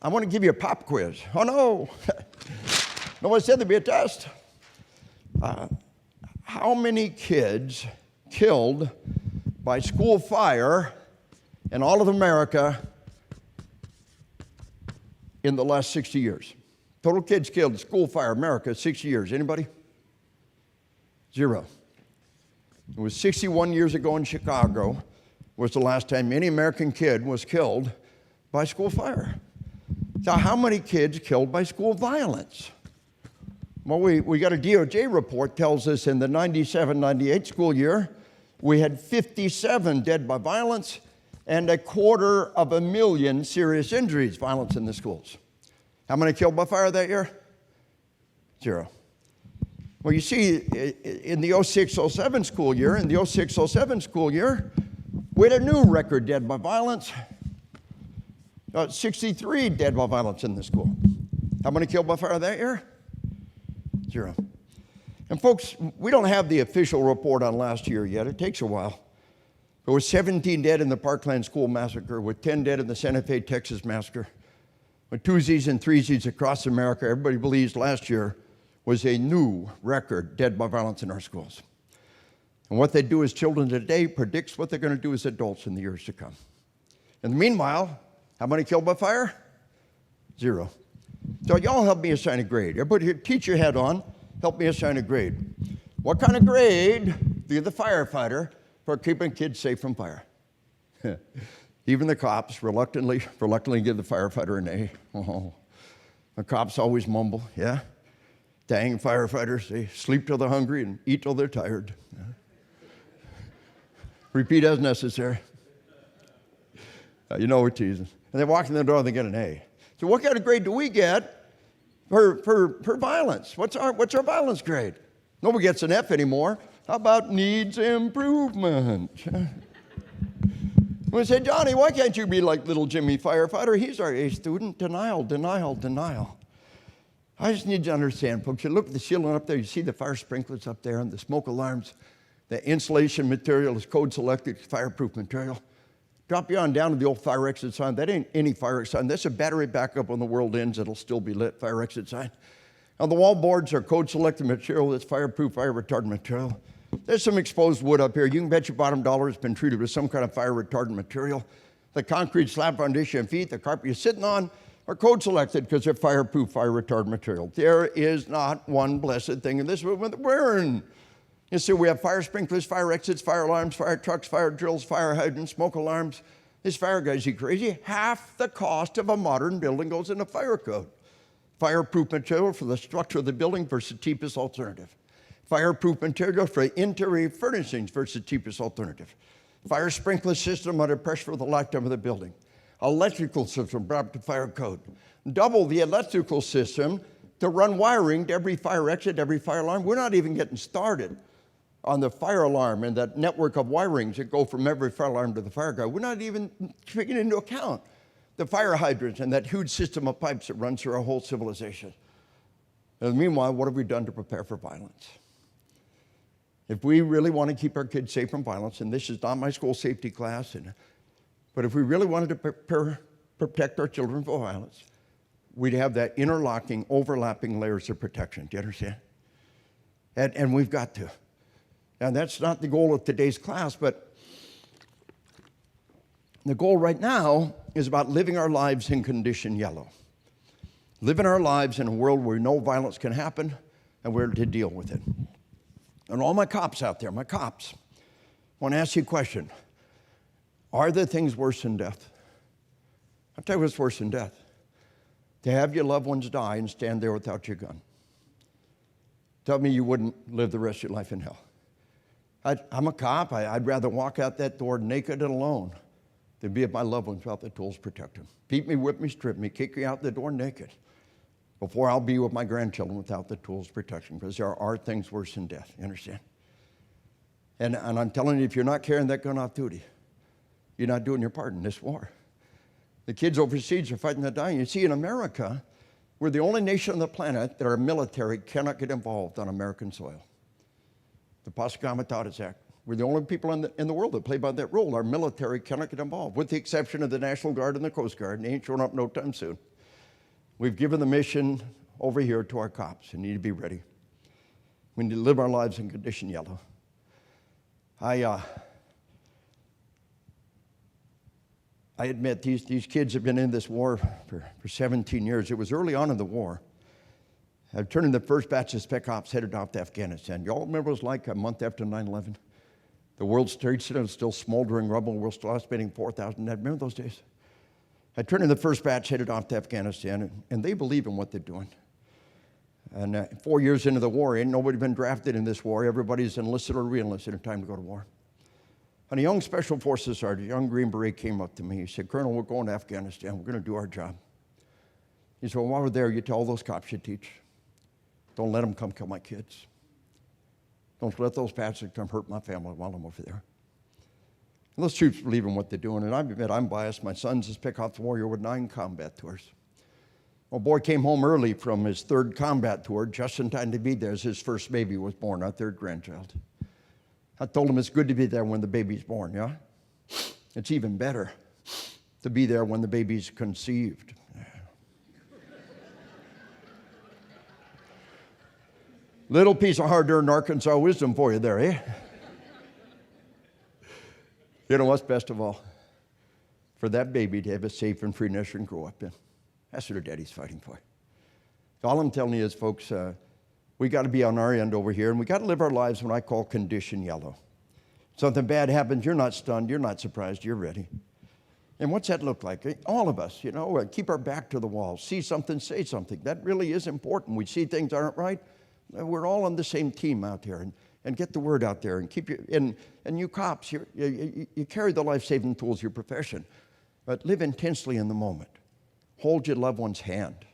I want to give you a pop quiz. Oh, no. Nobody said there'd be a test. How many kids killed by school fire in all of America in the last 60 years? Total kids killed in school fire, America, 60 years. Anybody? 0. It was 61 years ago in Chicago was the last time any American kid was killed by school fire. So how many kids killed by school violence? Well, we got a DOJ report tells us in the 97-98 school year, we had 57 dead by violence and 250,000 serious injuries, violence in the schools. How many killed by fire that year? 0. Well, you see, in the 06-07 school year, we had a new record dead by violence. 63 dead by violence in the school. How many killed by fire that year? 0. And folks, we don't have the official report on last year yet. It takes a while. There were 17 dead in the Parkland School massacre, with 10 dead in the Santa Fe, Texas massacre. With twosies and threesies across America, everybody believes last year was a new record dead by violence in our schools. And what they do as children today predicts what they're going to do as adults in the years to come. In the meanwhile, how many killed by fire? 0. So y'all help me assign a grade. Everybody here, teach your head on. Help me assign a grade. What kind of grade do you give the firefighter for keeping kids safe from fire? Even the cops reluctantly give the firefighter an A. Oh. The cops always mumble, yeah? Dang firefighters, they sleep till they're hungry and eat till they're tired. Yeah. Repeat as necessary. You know we're teasing. And they walk in the door and they get an A. So what kind of grade do we get for violence? What's our violence grade? Nobody gets an F anymore. How about needs improvement? We say, Johnny, why can't you be like little Jimmy firefighter? He's our A student. Denial, denial, denial. I just need you to understand, folks. You look at the ceiling up there, you see the fire sprinklers up there and the smoke alarms. The insulation material is code selected, fireproof material. Drop you on down to the old fire exit sign. That ain't any fire exit sign. That's a battery backup when the world ends. It'll still be lit, fire exit sign. On the wall boards are code selected material that's fireproof, fire retardant material. There's some exposed wood up here. You can bet your bottom dollar it's been treated with some kind of fire retardant material. The concrete slab foundation and feet, the carpet you're sitting on, are code selected because they're fireproof, fire retardant material. There is not one blessed thing in this room that we're in. You see, we have fire sprinklers, fire exits, fire alarms, fire trucks, fire drills, fire hydrants, smoke alarms. This fire guy's crazy. Half the cost of a modern building goes into fire code. Fireproof material for the structure of the building versus cheapest alternative. Fireproof material for interior furnishings versus cheapest alternative. Fire sprinkler system under pressure for the lifetime of the building. Electrical system brought up to fire code. Double the electrical system to run wiring to every fire exit, every fire alarm. We're not even getting started on the fire alarm and that network of wirings that go from every fire alarm to the fire guy. We're not even taking into account the fire hydrants and that huge system of pipes that runs through our whole civilization. And meanwhile, what have we done to prepare for violence? If we really want to keep our kids safe from violence, and this is not my school safety class, but if we really wanted to protect our children from violence, we'd have that interlocking, overlapping layers of protection. Do you understand? And we've got to. And that's not the goal of today's class, but the goal right now is about living our lives in condition yellow. Living our lives in a world where no violence can happen and we're to deal with it. And all my cops out there, my cops, I want to ask you a question. Are there things worse than death? I'll tell you what's worse than death. To have your loved ones die and stand there without your gun. Tell me you wouldn't live the rest of your life in hell. I'm a cop. I'd rather walk out that door naked and alone than be at my loved ones without the tools to protect them. Beat me, whip me, strip me, kick me out the door naked before I'll be with my grandchildren without the tools to protect them, because there are things worse than death. You understand? And I'm telling you, if you're not carrying that gun off duty, you're not doing your part in this war. The kids overseas are fighting the dying. You see, in America, we're the only nation on the planet that our military cannot get involved on American soil. The Posse Comitatus Act. We're the only people in the world that play by that rule. Our military cannot get involved, with the exception of the National Guard and the Coast Guard, and they ain't showing up no time soon. We've given the mission over here to our cops and need to be ready. We need to live our lives in condition yellow. I admit these kids have been in this war for 17 years. It was early on in the war. I turned in the first batch of spec ops headed off to Afghanistan. You all remember what it was like a month after 9/11? The World Trade Center was still smoldering rubble. We're still estimating 4,000 dead. Remember those days? I turned in the first batch headed off to Afghanistan, and they believe in what they're doing. And 4 years into the war, ain't nobody been drafted in this war. Everybody's enlisted or re-enlisted in time to go to war. And a young Special Forces sergeant, a young Green Beret, came up to me. He said, "Colonel, we're going to Afghanistan. We're going to do our job." He said, "Well, while we're there, you tell all those cops you teach, don't let them come kill my kids. Don't let those bastards come hurt my family while I'm over there." And those troops believe in what they're doing. And I admit I'm biased. My son's a Spec Ops warrior with 9 combat tours. Well, boy came home early from his 3rd combat tour, just in time to be there as his first baby was born, our 3rd grandchild. I told him it's good to be there when the baby's born, yeah? It's even better to be there when the baby's conceived. Little piece of hard-earned Arkansas wisdom for you there, eh? You know what's best of all? For that baby to have a safe and free nursery and grow up in. That's what her daddy's fighting for. All I'm telling you is, folks, we got to be on our end over here, and we got to live our lives what I call condition yellow. Something bad happens, you're not stunned, you're not surprised, you're ready. And what's that look like? All of us, keep our back to the wall. See something, say something. That really is important. We see things aren't right. We're all on the same team out there, and get the word out there, and keep your, and you cops, you carry the life-saving tools of your profession, but live intensely in the moment. Hold your loved one's hand,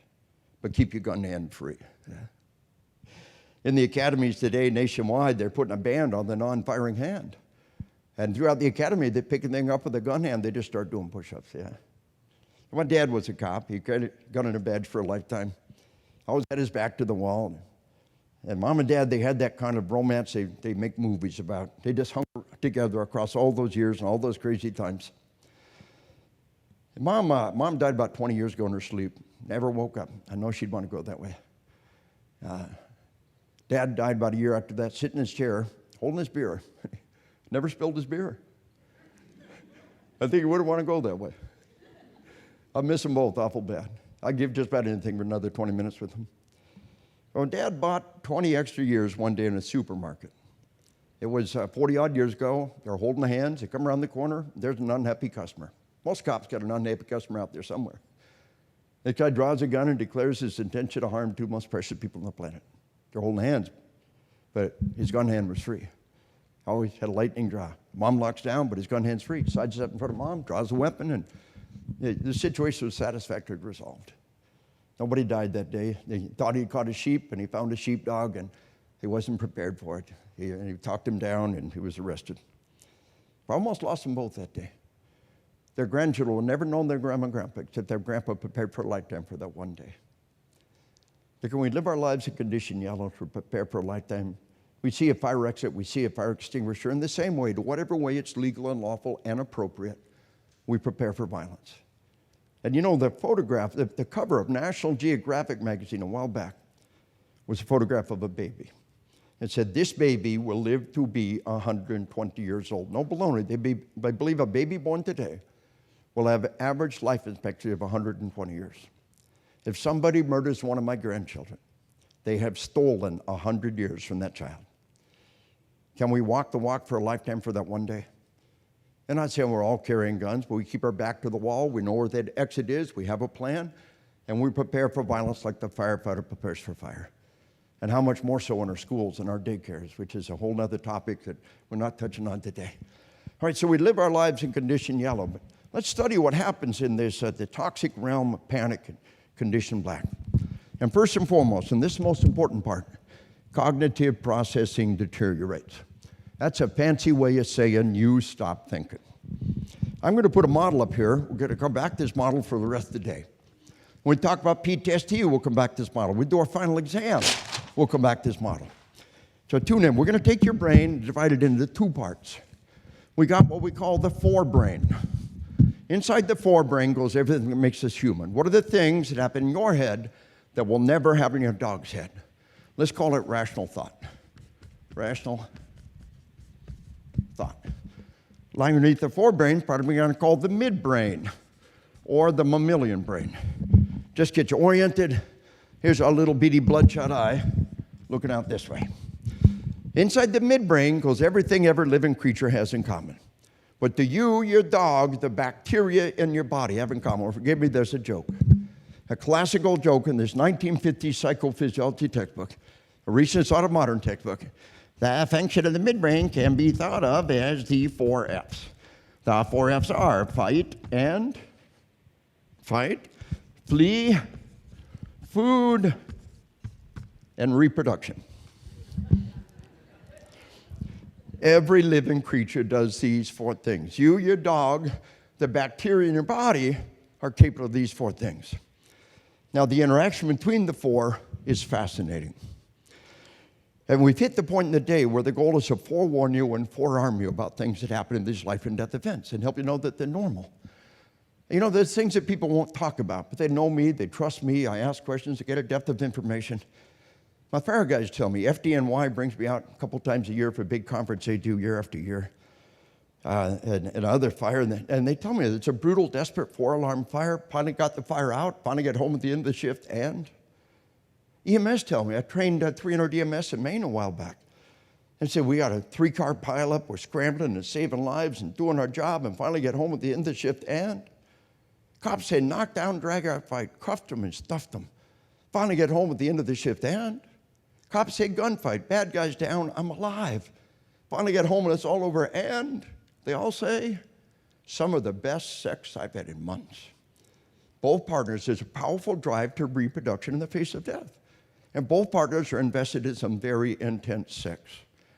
but keep your gun hand free. Yeah. In the academies today, nationwide, they're putting a ban on the non-firing hand. And throughout the academy, they pick a thing up with a gun hand, they just start doing push-ups, yeah. My dad was a cop. He got a gun in a badge for a lifetime. Always had his back to the wall. And Mom and Dad, they had that kind of romance they make movies about. They just hung together across all those years and all those crazy times. And Mom died about 20 years ago in her sleep. Never woke up. I know she'd want to go that way. Dad died about a year after that, sitting in his chair, holding his beer. Never spilled his beer. I think he wouldn't want to go that way. I miss them both awful bad. I'd give just about anything for another 20 minutes with them. Well, Dad bought 20 extra years one day in a supermarket. It was 40-odd years ago. They're holding hands. They come around the corner. There's an unhappy customer. Most cops got an unhappy customer out there somewhere. The guy draws a gun and declares his intention to harm 2 most precious people on the planet. They're holding hands, but his gun hand was free. Always had a lightning draw. Mom locks down, but his gun hand's free. Sides up in front of Mom, draws a weapon, and the situation was satisfactorily resolved. Nobody died that day. They thought he'd caught a sheep, and he found a sheepdog, and he wasn't prepared for it. He talked him down, and he was arrested. I almost lost them both that day. Their grandchildren will never know their grandma and grandpa, except their grandpa prepared for a lifetime for that one day. But when we live our lives in condition yellow to prepare for a lifetime, we see a fire exit, we see a fire extinguisher. In the same way, to whatever way it's legal and lawful and appropriate, we prepare for violence. And the photograph, the cover of National Geographic magazine a while back was a photograph of a baby. It said, "This baby will live to be 120 years old." No baloney. They believe a baby born today will have an average life expectancy of 120 years. If somebody murders one of my grandchildren, they have stolen 100 years from that child. Can we walk the walk for a lifetime for that one day? And I'm not saying we're all carrying guns, but we keep our back to the wall. We know where that exit is. We have a plan. And we prepare for violence like the firefighter prepares for fire. And how much more so in our schools and our daycares, which is a whole other topic that we're not touching on today. All right, so we live our lives in condition yellow. But let's study what happens in this, the toxic realm of panic and condition black. And first and foremost, and this is the most important part, cognitive processing deteriorates. That's a fancy way of saying you stop thinking. I'm going to put a model up here. We're going to come back to this model for the rest of the day. When we talk about PTSD, we'll come back to this model. We do our final exam, we'll come back to this model. So tune in. We're going to take your brain and divide it into 2 parts. We got what we call the forebrain. Inside the forebrain goes everything that makes us human. What are the things that happen in your head that will never happen in your dog's head? Let's call it rational thought. Rational thought. Lying underneath the forebrain, part of me going to call the midbrain or the mammalian brain. Just get you oriented. Here's our little beady bloodshot eye looking out this way. Inside the midbrain goes everything every living creature has in common. What do you, your dog, the bacteria in your body have in common? Forgive me, there's a joke. A classical joke in this 1950 psychophysiology textbook, a recent sort of modern textbook. The function of the midbrain can be thought of as the 4 F's. The 4 F's are fight, flee, food, and reproduction. Every living creature does these 4 things. You, your dog, the bacteria in your body are capable of these 4 things. Now, the interaction between the 4 is fascinating. And we've hit the point in the day where the goal is to forewarn you and forearm you about things that happen in these life and death events and help you know that they're normal. You know, there's things that people won't talk about, but they know me, they trust me, I ask questions to get a depth of information. My fire guys tell me, FDNY brings me out a couple times a year for a big conference they do year after year, and other fire, and they tell me it's a brutal, desperate 4-alarm fire. Finally got the fire out, finally get home at the end of the shift, and EMS tell me, I trained 300 EMS in Maine a while back, and said we got a 3-car pileup, we're scrambling and saving lives and doing our job, and finally get home at the end of the shift, and cops say knock down, drag out fight, cuffed them and stuffed them. Finally get home at the end of the shift, and cops say gunfight, bad guys down, I'm alive. Finally get home and it's all over, and they all say some of the best sex I've had in months. Both partners, there's a powerful drive to reproduction in the face of death. And both partners are invested in some very intense sex.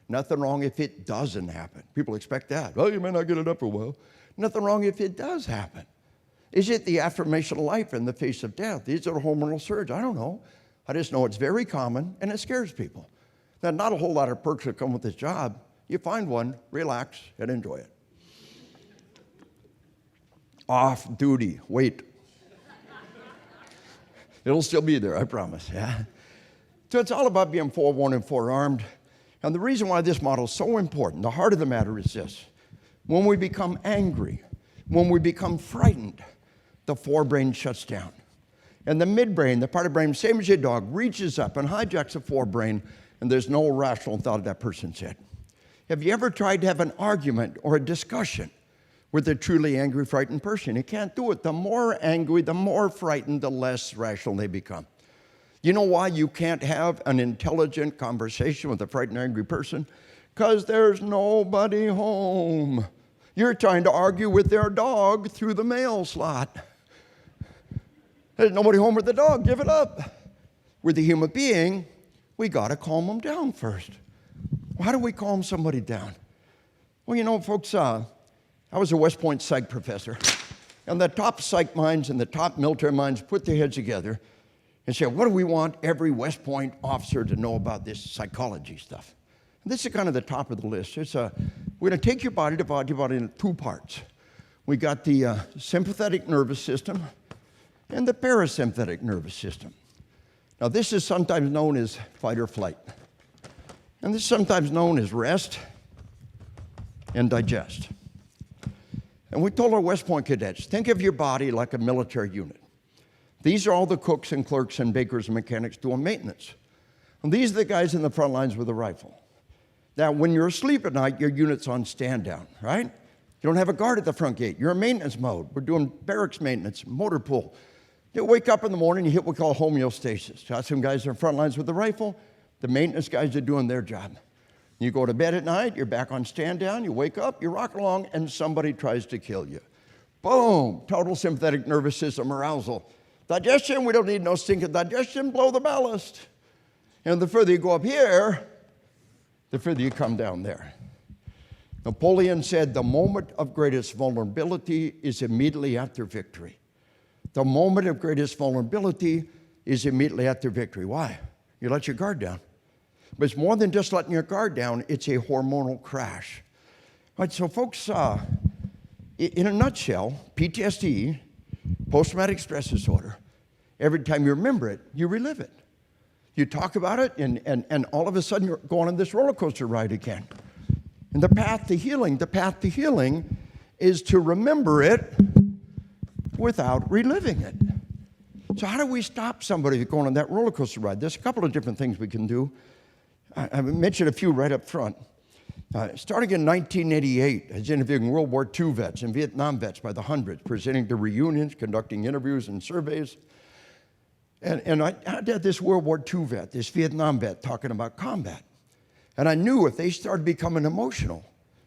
Nothing wrong if it doesn't happen. People expect that. Well, you may not get it up for a while. Nothing wrong if it does happen. Is it the affirmation of life in the face of death? Is it a hormonal surge? I don't know. I just know it's very common and it scares people. Now, not a whole lot of perks that come with this job. You find one, relax, and enjoy it. Off duty, wait. It'll still be there, I promise, yeah? So it's all about being forewarned and forearmed. And the reason why this model is so important, the heart of the matter is this. When we become angry, when we become frightened, the forebrain shuts down. And the midbrain, the part of the brain, same as your dog, reaches up and hijacks the forebrain, and there's no rational thought of that person's head. Have you ever tried to have an argument or a discussion with a truly angry, frightened person? You can't do it. The more angry, the more frightened, the less rational they become. You know why you can't have an intelligent conversation with a frightened, angry person? Because there's nobody home. You're trying to argue with their dog through the mail slot. There's nobody home with the dog. Give it up. With a human being, we got to calm them down first. How do we calm somebody down? Well, you know, folks, I was a West Point psych professor, and the top psych minds and the top military minds put their heads together and said, what do we want every West Point officer to know about this psychology stuff? And this is kind of the top of the list. We're going to take your body, divide your body into 2 parts. We got the sympathetic nervous system and the parasympathetic nervous system. Now, this is sometimes known as fight or flight. And this is sometimes known as rest and digest. And we told our West Point cadets, think of your body like a military unit. These are all the cooks and clerks and bakers and mechanics doing maintenance. And these are the guys in the front lines with a rifle. Now, when you're asleep at night, your unit's on stand down, right? You don't have a guard at the front gate. You're in maintenance mode. We're doing barracks maintenance, motor pool. You wake up in the morning, you hit what we call homeostasis. Got some guys in the front lines with the rifle. The maintenance guys are doing their job. You go to bed at night, you're back on stand down, you wake up, you rock along, and somebody tries to kill you. Boom, total sympathetic nervous system arousal. Digestion, we don't need no stinking digestion, blow the ballast. And the further you go up here, the further you come down there. Napoleon said the moment of greatest vulnerability is immediately after victory. The moment of greatest vulnerability is immediately after victory. Why? You let your guard down. But it's more than just letting your guard down, it's a hormonal crash. All right, so folks, In a nutshell, PTSD, post-traumatic stress disorder, every time you remember it, you relive it. You talk about it, and all of a sudden you're going on this roller coaster ride again. And the path to healing is to remember it without reliving it. So how do we stop somebody going on that roller coaster ride? There's a couple of different things we can do. I mentioned a few right up front. Starting in 1988, I was interviewing World War II vets and Vietnam vets by the hundreds, presenting to reunions, conducting interviews and surveys. And I had this World War II vet, this Vietnam vet, talking about combat. And I knew if they started becoming emotional,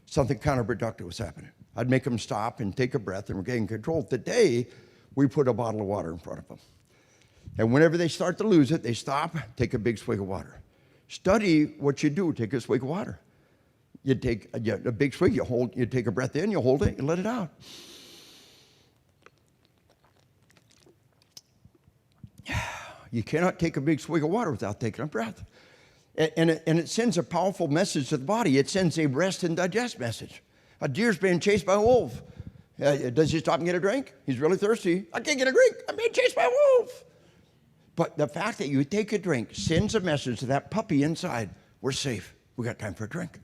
something counterproductive was happening. I'd make them stop and take a breath and regain control. Today, we put a bottle of water in front of them. And whenever they start to lose it, they stop, take a big swig of water. Study what you do, take a swig of water. You take a big swig, you take a breath in, you hold it, you let it out. You cannot take a big swig of water without taking a breath. And it sends a powerful message to the body. It sends a rest and digest message. A deer's being chased by a wolf. Does he stop and get a drink? He's really thirsty. I can't get a drink. I'm being chased by a wolf. But the fact that you take a drink sends a message to that puppy inside. We're safe. We got time for a drink.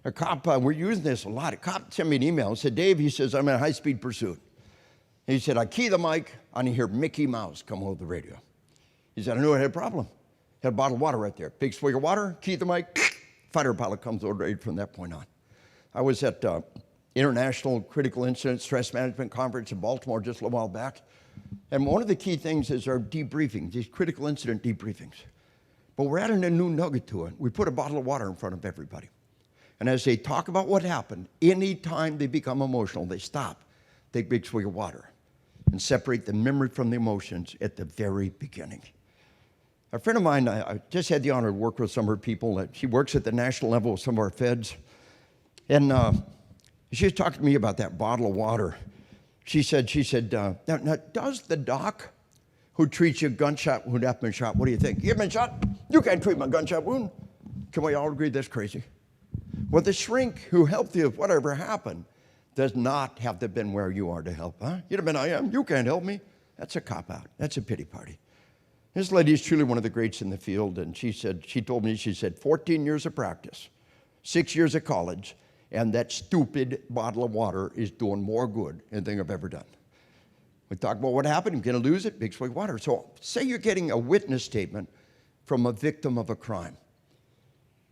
A cop, we're using this a lot. A cop sent me an email and said, Dave, he says, I'm in a high-speed pursuit. He said, I key the mic, and I hear Mickey Mouse come over the radio. He said, I knew I had a problem. Had a bottle of water right there. Big swig of water, key the mic, fighter pilot comes over the radio from that point on. I was at International Critical Incident Stress Management Conference in Baltimore just a little while back. And one of the key things is our debriefings, these critical incident debriefings. But we're adding a new nugget to it. We put a bottle of water in front of everybody. And as they talk about what happened, anytime they become emotional, they stop, take a big swig of water, and separate the memory from the emotions at the very beginning. A friend of mine, I just had the honor to work with some of her people. She works at the national level with some of our feds. And she was talking to me about that bottle of water. She said, now, does the doc who treats you gunshot wound after been shot, what do you think? You've been shot? You can't treat my gunshot wound. Can we all agree that's crazy? Well, the shrink who helped you if whatever happened does not have to have been where you are to help. Huh? You'd have been, I am, you can't help me. That's a cop-out. That's a pity party. This lady is truly one of the greats in the field, and she told me, 14 years of practice, 6 years of college, and that stupid bottle of water is doing more good than anything I've ever done. We talk about what happened, you're going to lose it, big swig of water. So say you're getting a witness statement from a victim of a crime.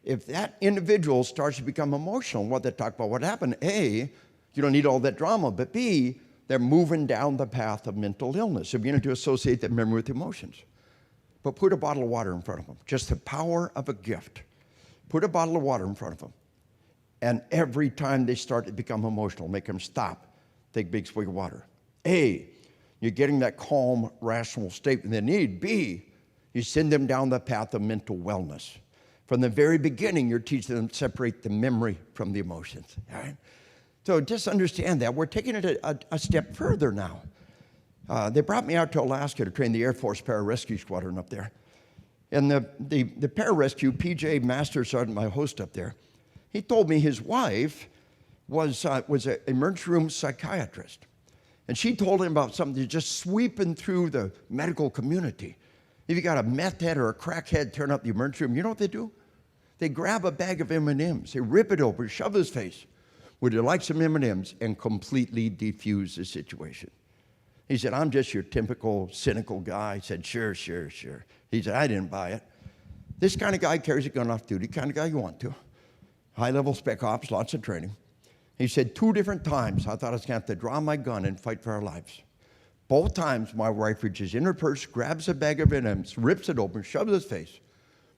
If that individual starts to become emotional, what they talk about what happened, A, you don't need all that drama, but B, they're moving down the path of mental illness. They're beginning to associate that memory with emotions. But put a bottle of water in front of them. Just the power of a gift. Put a bottle of water in front of them. And every time they start to become emotional, make them stop, take a big swig of water. A, you're getting that calm, rational state they need. B, you send them down the path of mental wellness. From the very beginning, you're teaching them to separate the memory from the emotions. All right? So just understand that. We're taking it a step further now. They brought me out to Alaska to train the Air Force Pararescue Squadron up there. And the pararescue, PJ Master Sergeant, my host up there, he told me his wife was an emergency room psychiatrist. And she told him about something just sweeping through the medical community. If you got a meth head or a crackhead turn up the emergency room, you know what they do? They grab a bag of M&Ms, they rip it open, shove his face. Would you like some M&Ms? And completely defuse the situation. He said, I'm just your typical cynical guy. I said, sure. He said, I didn't buy it. This kind of guy carries a gun off duty, kind of guy you want to. High-level spec ops, lots of training. He said, 2 different times I thought I was going to have to draw my gun and fight for our lives. Both times my wife reaches in her purse, grabs a bag of M&Ms, rips it open, shoves his face.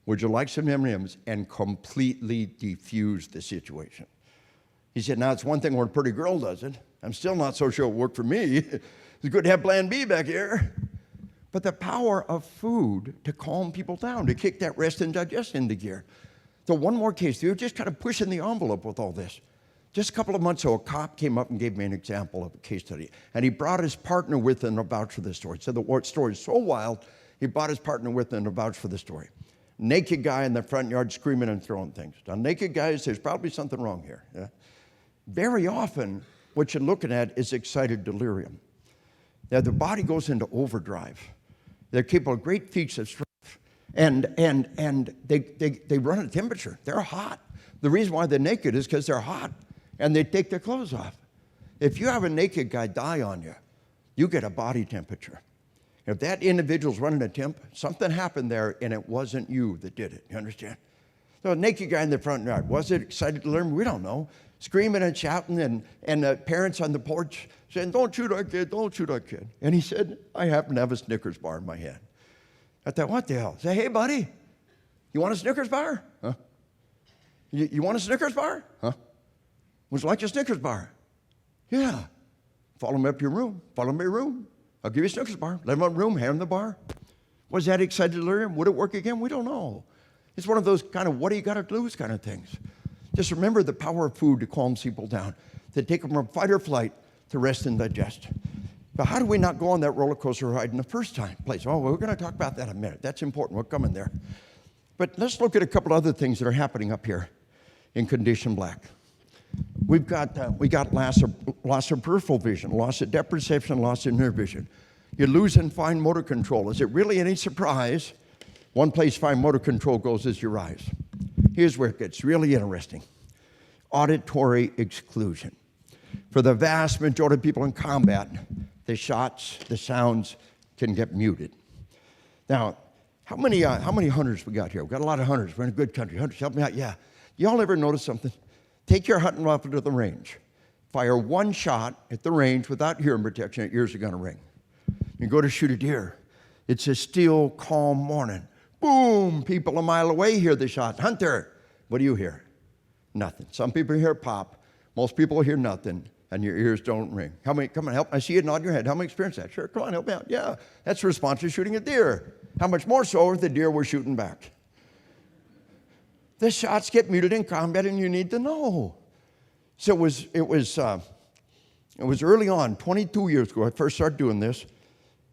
Would you like some M&Ms? And completely defuse the situation. He said, now it's one thing when a pretty girl does it. I'm still not so sure it worked for me. It's good to have plan B back here. But the power of food to calm people down, to kick that rest and digest into gear. So one more case, you're just kind of pushing the envelope with all this. Just a couple of months ago, a cop came up and gave me an example of a case study. And he brought his partner with him to vouch for this story. He said the story is so wild, he brought his partner with him to vouch for the story. Naked guy in the front yard screaming and throwing things. Now, naked guys, there's probably something wrong here. Yeah? Very often, what you're looking at is excited delirium. Now, the body goes into overdrive. They're capable of great feats of strength. And they run a temperature. They're hot. The reason why they're naked is because they're hot, and they take their clothes off. If you have a naked guy die on you, you get a body temperature. If that individual's running a temp, something happened there, and it wasn't you that did it. You understand? So a naked guy in the front yard, was it excited to learn? We don't know. Screaming and shouting, and the parents on the porch saying, don't shoot our kid, don't shoot our kid. And he said, I happen to have a Snickers bar in my hand. I thought, what the hell? Say, hey, buddy, you want a Snickers bar? Huh? You want a Snickers bar? Huh? Would you like a Snickers bar? Yeah. Follow me up to your room. Follow me to your room. I'll give you a Snickers bar. Let him up in the room, hand him the bar. Was that excited to learn? Would it work again? We don't know. It's one of those kind of what do you got to lose kind of things. Just remember the power of food to calm people down, to take them from fight or flight to rest and digest. But how do we not go on that roller coaster ride in the first place? Oh, we're going to talk about that in a minute. That's important. We're coming there. But let's look at a couple other things that are happening up here in Condition Black. We got loss of peripheral vision, loss of depth perception, loss of near vision. You're losing fine motor control. Is it really any surprise? One place fine motor control goes is your eyes. Here's where it gets really interesting. Auditory exclusion. For the vast majority of people in combat, the shots, the sounds can get muted. Now, how many hunters we got here? We've got a lot of hunters. We're in a good country. Hunters, help me out. Yeah. Y'all ever notice something? Take your hunting rifle to the range. Fire one shot at the range without hearing protection, your ears are going to ring. You go to shoot a deer. It's a still, calm morning. Boom! People a mile away hear the shot. Hunter! What do you hear? Nothing. Some people hear pop. Most people hear nothing, and your ears don't ring. How many? Come on, help. I see you nod your head. How many experience that? Sure, come on, help me out. Yeah, that's the response to shooting a deer. How much more so if the deer were shooting back? The shots get muted in combat, and you need to know. So it was early on, 22 years ago, I first started doing this,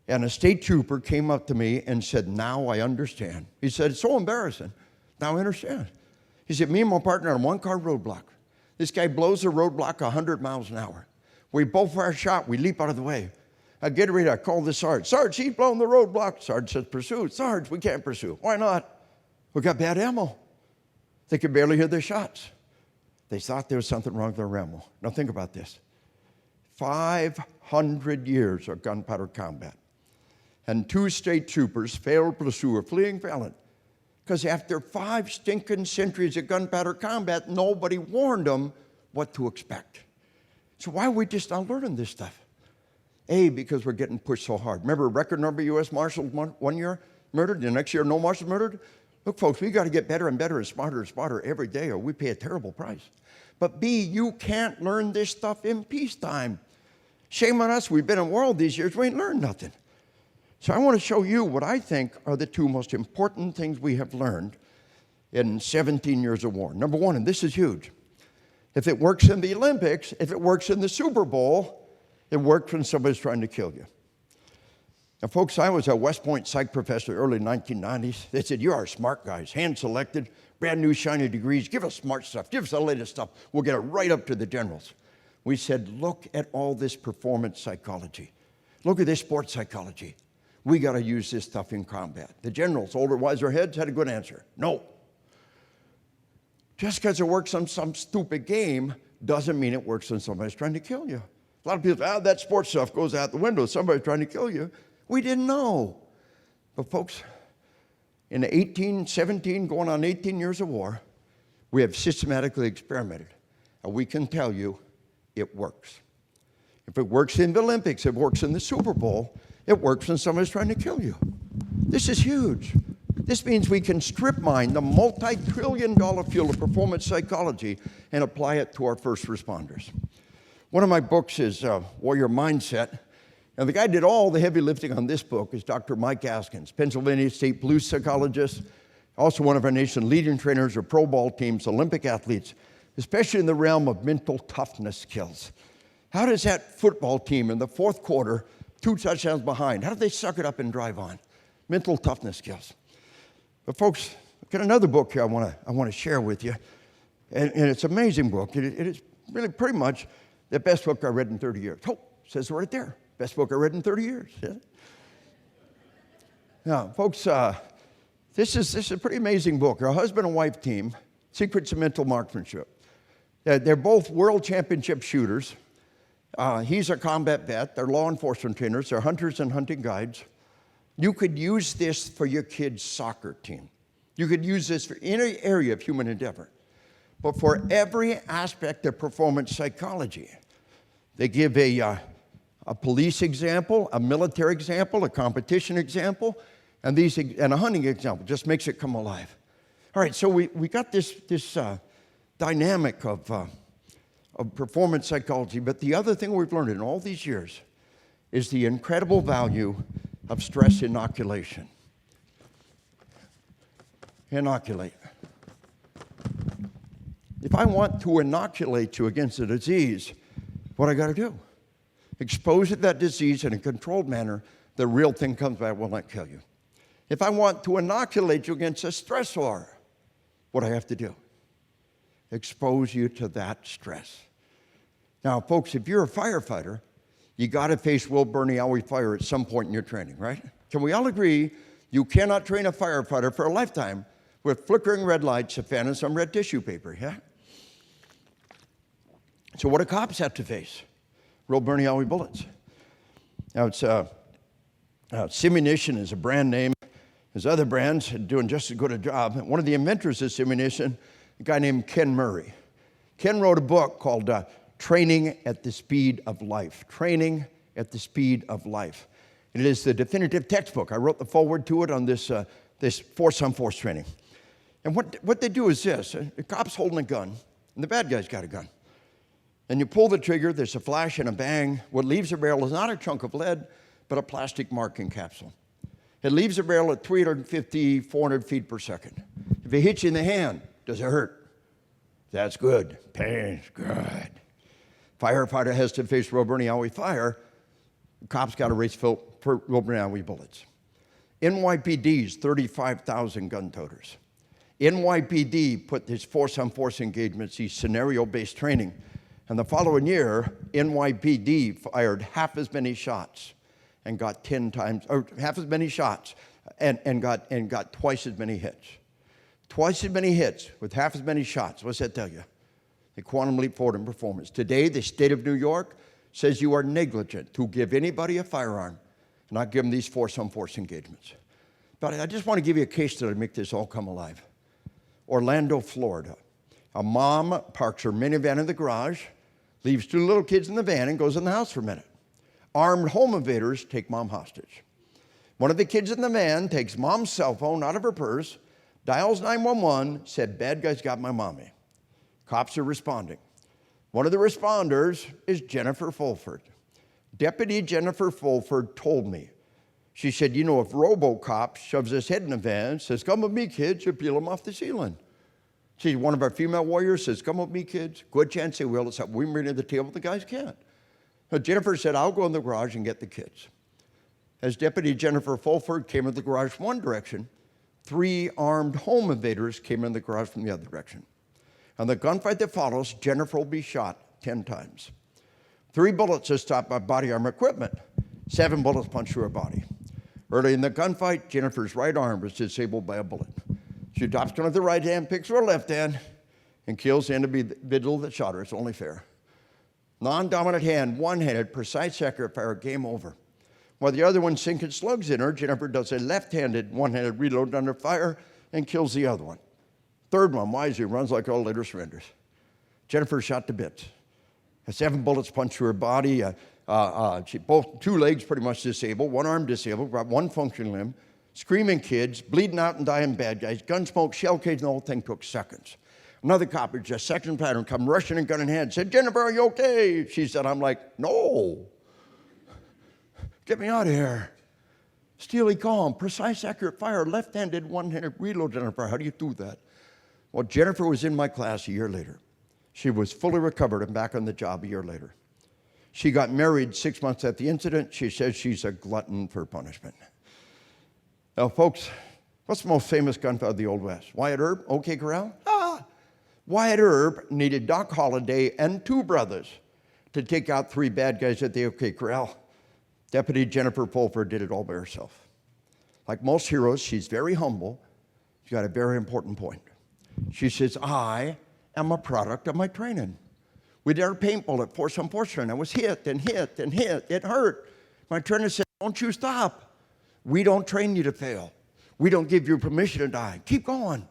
and a state trooper came up to me and said, now I understand. He said, it's so embarrassing. Now I understand. He said, me and my partner on a one-car roadblock. This guy blows the roadblock 100 miles an hour. We both fire a shot. We leap out of the way. I get ready. I call the sergeant. Sarge, he's blowing the roadblock. Sergeant says, pursue. Sarge, we can't pursue. Why not? We got bad ammo. They could barely hear their shots. They thought there was something wrong with their ammo. Now think about this. 500 years of gunpowder combat. And 2 state troopers failed to pursue a fleeing felon. Because after 5 stinking centuries of gunpowder combat, nobody warned them what to expect. So why are we just not learning this stuff? A, because we're getting pushed so hard. Remember a record number of U.S. Marshals one year murdered, the next year no Marshals murdered? Look, folks, we got to get better and better and smarter every day, or we pay a terrible price. But B, you can't learn this stuff in peacetime. Shame on us. We've been in the world these years. We ain't learned nothing. So I want to show you what I think are the 2 most important things we have learned in 17 years of war. Number 1, and this is huge. If it works in the Olympics, if it works in the Super Bowl, it works when somebody's trying to kill you. Now, folks, I was a West Point psych professor early 1990s. They said, you are smart guys, hand-selected, brand new shiny degrees. Give us smart stuff. Give us the latest stuff. We'll get it right up to the generals. We said, look at all this performance psychology. Look at this sports psychology. We got to use this stuff in combat. The generals, older, wiser heads, had a good answer. No. Just because it works on some stupid game doesn't mean it works when somebody's trying to kill you. A lot of people say, that sports stuff goes out the window. Somebody's trying to kill you. We didn't know. But folks, in the 17, going on 18 years of war, we have systematically experimented. And we can tell you it works. If it works in the Olympics, it works in the Super Bowl, it works when somebody's trying to kill you. This is huge. This means we can strip mine the multi-trillion-dollar field of performance psychology and apply it to our first responders. One of my books is Warrior Mindset. And the guy who did all the heavy lifting on this book is Dr. Mike Askins, Pennsylvania State Blues psychologist, also one of our nation's leading trainers of pro ball teams, Olympic athletes, especially in the realm of mental toughness skills. How does that football team in the 4th quarter, 2 touchdowns behind, how do they suck it up and drive on? Mental toughness skills. But folks, I've got another book here I want to share with you. And it's an amazing book. It is really pretty much The best book I read in 30 years. Oh, says right there. Best book I read in 30 years. Yeah. Now, folks, this is a pretty amazing book. A husband and wife team, Secrets of Mental Marksmanship. They're both world championship shooters. He's a combat vet. They're law enforcement trainers. They're hunters and hunting guides. You could use this for your kid's soccer team. You could use this for any area of human endeavor. But for every aspect of performance psychology, they give a police example, a military example, a competition example, and a hunting example. Just makes it come alive. All right, so we got this dynamic of performance psychology, but the other thing we've learned in all these years is the incredible value of stress inoculation. Inoculate. If I want to inoculate you against a disease, what I got to do? Expose you to that disease in a controlled manner, the real thing comes back, will not kill you. If I want to inoculate you against a stressor, what do I have to do? Expose you to that stress. Now, folks, if you're a firefighter, you got to face will burning alley fire at some point in your training, right? Can we all agree you cannot train a firefighter for a lifetime with flickering red lights, a fan, and some red tissue paper, yeah? So what do cops have to face? Real burning alley bullets. Now, Simunition is a brand name. There's other brands doing just as good a job. One of the inventors of Simunition, a guy named Ken Murray. Ken wrote a book called Training at the Speed of Life. Training at the Speed of Life. It is the definitive textbook. I wrote the foreword to it on this force-on-force training. And what they do is this. The cop's holding a gun, and the bad guy's got a gun. And you pull the trigger, there's a flash and a bang. What leaves the barrel is not a chunk of lead, but a plastic marking capsule. It leaves the barrel at 350, 400 feet per second. If it hits you in the hand, does it hurt? That's good. Pain's good. Firefighter has to face real burning alley fire. The cop's got to race for real burning alley bullets. NYPD's 35,000 gun toters. NYPD put this force-on-force engagements, these scenario-based training. And the following year, NYPD fired half as many shots and got 10 times, or half as many shots and got twice as many hits. Twice as many hits with half as many shots. What's that tell you? The quantum leap forward in performance. Today, the state of New York says you are negligent to give anybody a firearm and not give them these force-on-force engagements. But I just want to give you a case study to make this all come alive. Orlando, Florida. A mom parks her minivan in the garage, leaves two little kids in the van, and goes in the house for a minute. Armed home invaders take mom hostage. One of the kids in the van takes mom's cell phone out of her purse, dials 911, said, "Bad guys got my mommy." Cops are responding. One of the responders is Jennifer Fulford. Deputy Jennifer Fulford told me. She said, if RoboCop shoves his head in the van, says, "Come with me, kids," you peel him off the ceiling. See, one of our female warriors says, "Come with me, kids." Good chance they will, except we bring to the table, the guys can't. So Jennifer said, "I'll go in the garage and get the kids." As Deputy Jennifer Fulford came in the garage from one direction, 3 armed home invaders came in the garage from the other direction. And the gunfight that follows, Jennifer will be shot 10 times. 3 bullets are stopped by body armor equipment. 7 bullets punched through her body. Early in the gunfight, Jennifer's right arm was disabled by a bullet. She drops gun with her right hand, picks her left hand, and kills the individual that shot her. It's only fair. Non-dominant hand, one-handed, precise accurate fire, game over. While the other one's sinking slugs in her, Jennifer does a left-handed, one-handed reload under fire and kills the other one. Third one, wisely, runs like all later surrenders. Jennifer shot to bits. 7 bullets punched through her body. 2 legs pretty much disabled, 1 arm disabled, got 1 functioning limb. Screaming kids, bleeding out and dying bad guys, gun smoke, shell cage, and the whole thing took seconds. Another cop, just second pattern, come rushing and gun in hand, said, "Jennifer, are you okay?" She said, I'm like, "No. Get me out of here." Steely calm, precise, accurate fire, left-handed, one-handed reload, Jennifer. How do you do that? Well, Jennifer was in my class a year later. She was fully recovered and back on the job a year later. She got married 6 months after the incident. She says she's a glutton for punishment. Now, folks, what's the most famous gunfight of the Old West? Wyatt Earp, OK Corral? Wyatt Earp needed Doc Holliday and 2 brothers to take out 3 bad guys at the OK Corral. Deputy Jennifer Pulford did it all by herself. Like most heroes, she's very humble. She's got a very important point. She says, I am a product of my training. We did our paintball at Force on Force training. I was hit and hit and hit. It hurt. My trainer said, don't you stop. We don't train you to fail. We don't give you permission to die. Keep going.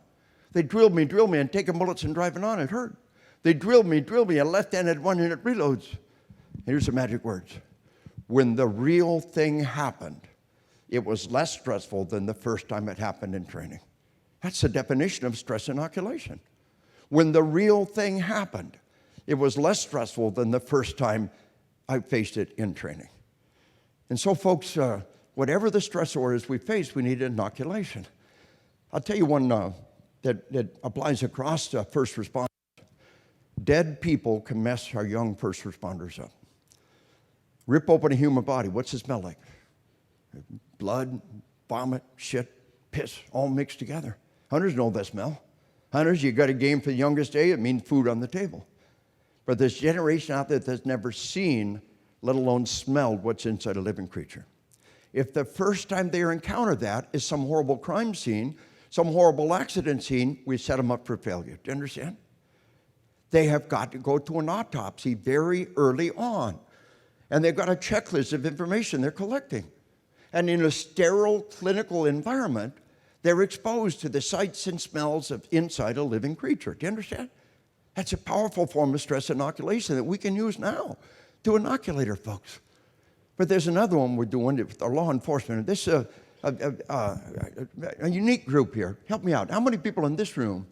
They drilled me, and taking bullets and driving on. It hurt. They drilled me, and left-handed one, and it reloads. Here's the magic words. When the real thing happened, it was less stressful than the first time it happened in training. That's the definition of stress inoculation. When the real thing happened, it was less stressful than the first time I faced it in training. And so, folks, whatever the stressor is we face, we need inoculation. I'll tell you one that applies across first responders. Dead people can mess our young first responders up. Rip open a human body. What's it smell like? Blood, vomit, shit, piss, all mixed together. Hunters know that smell. Hunters, you got a game for the youngest day, it means food on the table. But there's a generation out there that's never seen, let alone smelled, what's inside a living creature. If the first time they encounter that is some horrible crime scene, some horrible accident scene, we set them up for failure. Do you understand? They have got to go to an autopsy very early on. And they've got a checklist of information they're collecting. And in a sterile clinical environment, they're exposed to the sights and smells of inside a living creature. Do you understand? That's a powerful form of stress inoculation that we can use now to inoculate our folks. But there's another one we're doing with our law enforcement. This is a unique group here. Help me out. How many people in this room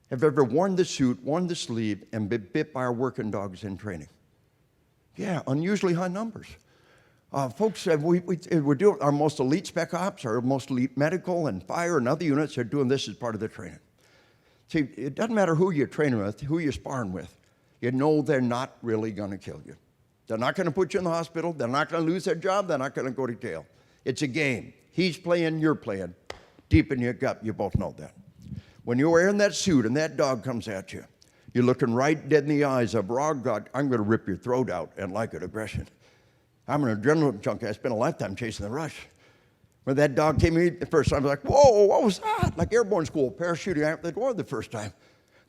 have ever worn the suit, worn the sleeve, and been bit by our working dogs in training? Yeah, unusually high numbers. Folks, we're doing our most elite spec ops, our most elite medical and fire and other units are doing this as part of their training. See, it doesn't matter who you're training with, who you're sparring with. You know they're not really going to kill you. They're not going to put you in the hospital. They're not going to lose their job. They're not going to go to jail. It's a game. He's playing, you're playing. Deep in your gut, you both know that. When you're wearing that suit and that dog comes at you, you're looking right dead in the eyes of raw God. I'm going to rip your throat out and like it aggression. I'm an adrenaline junkie. I spent a lifetime chasing the rush. When that dog came in the first time, I was like, whoa, what was that? Like airborne school, parachuting out the door the first time.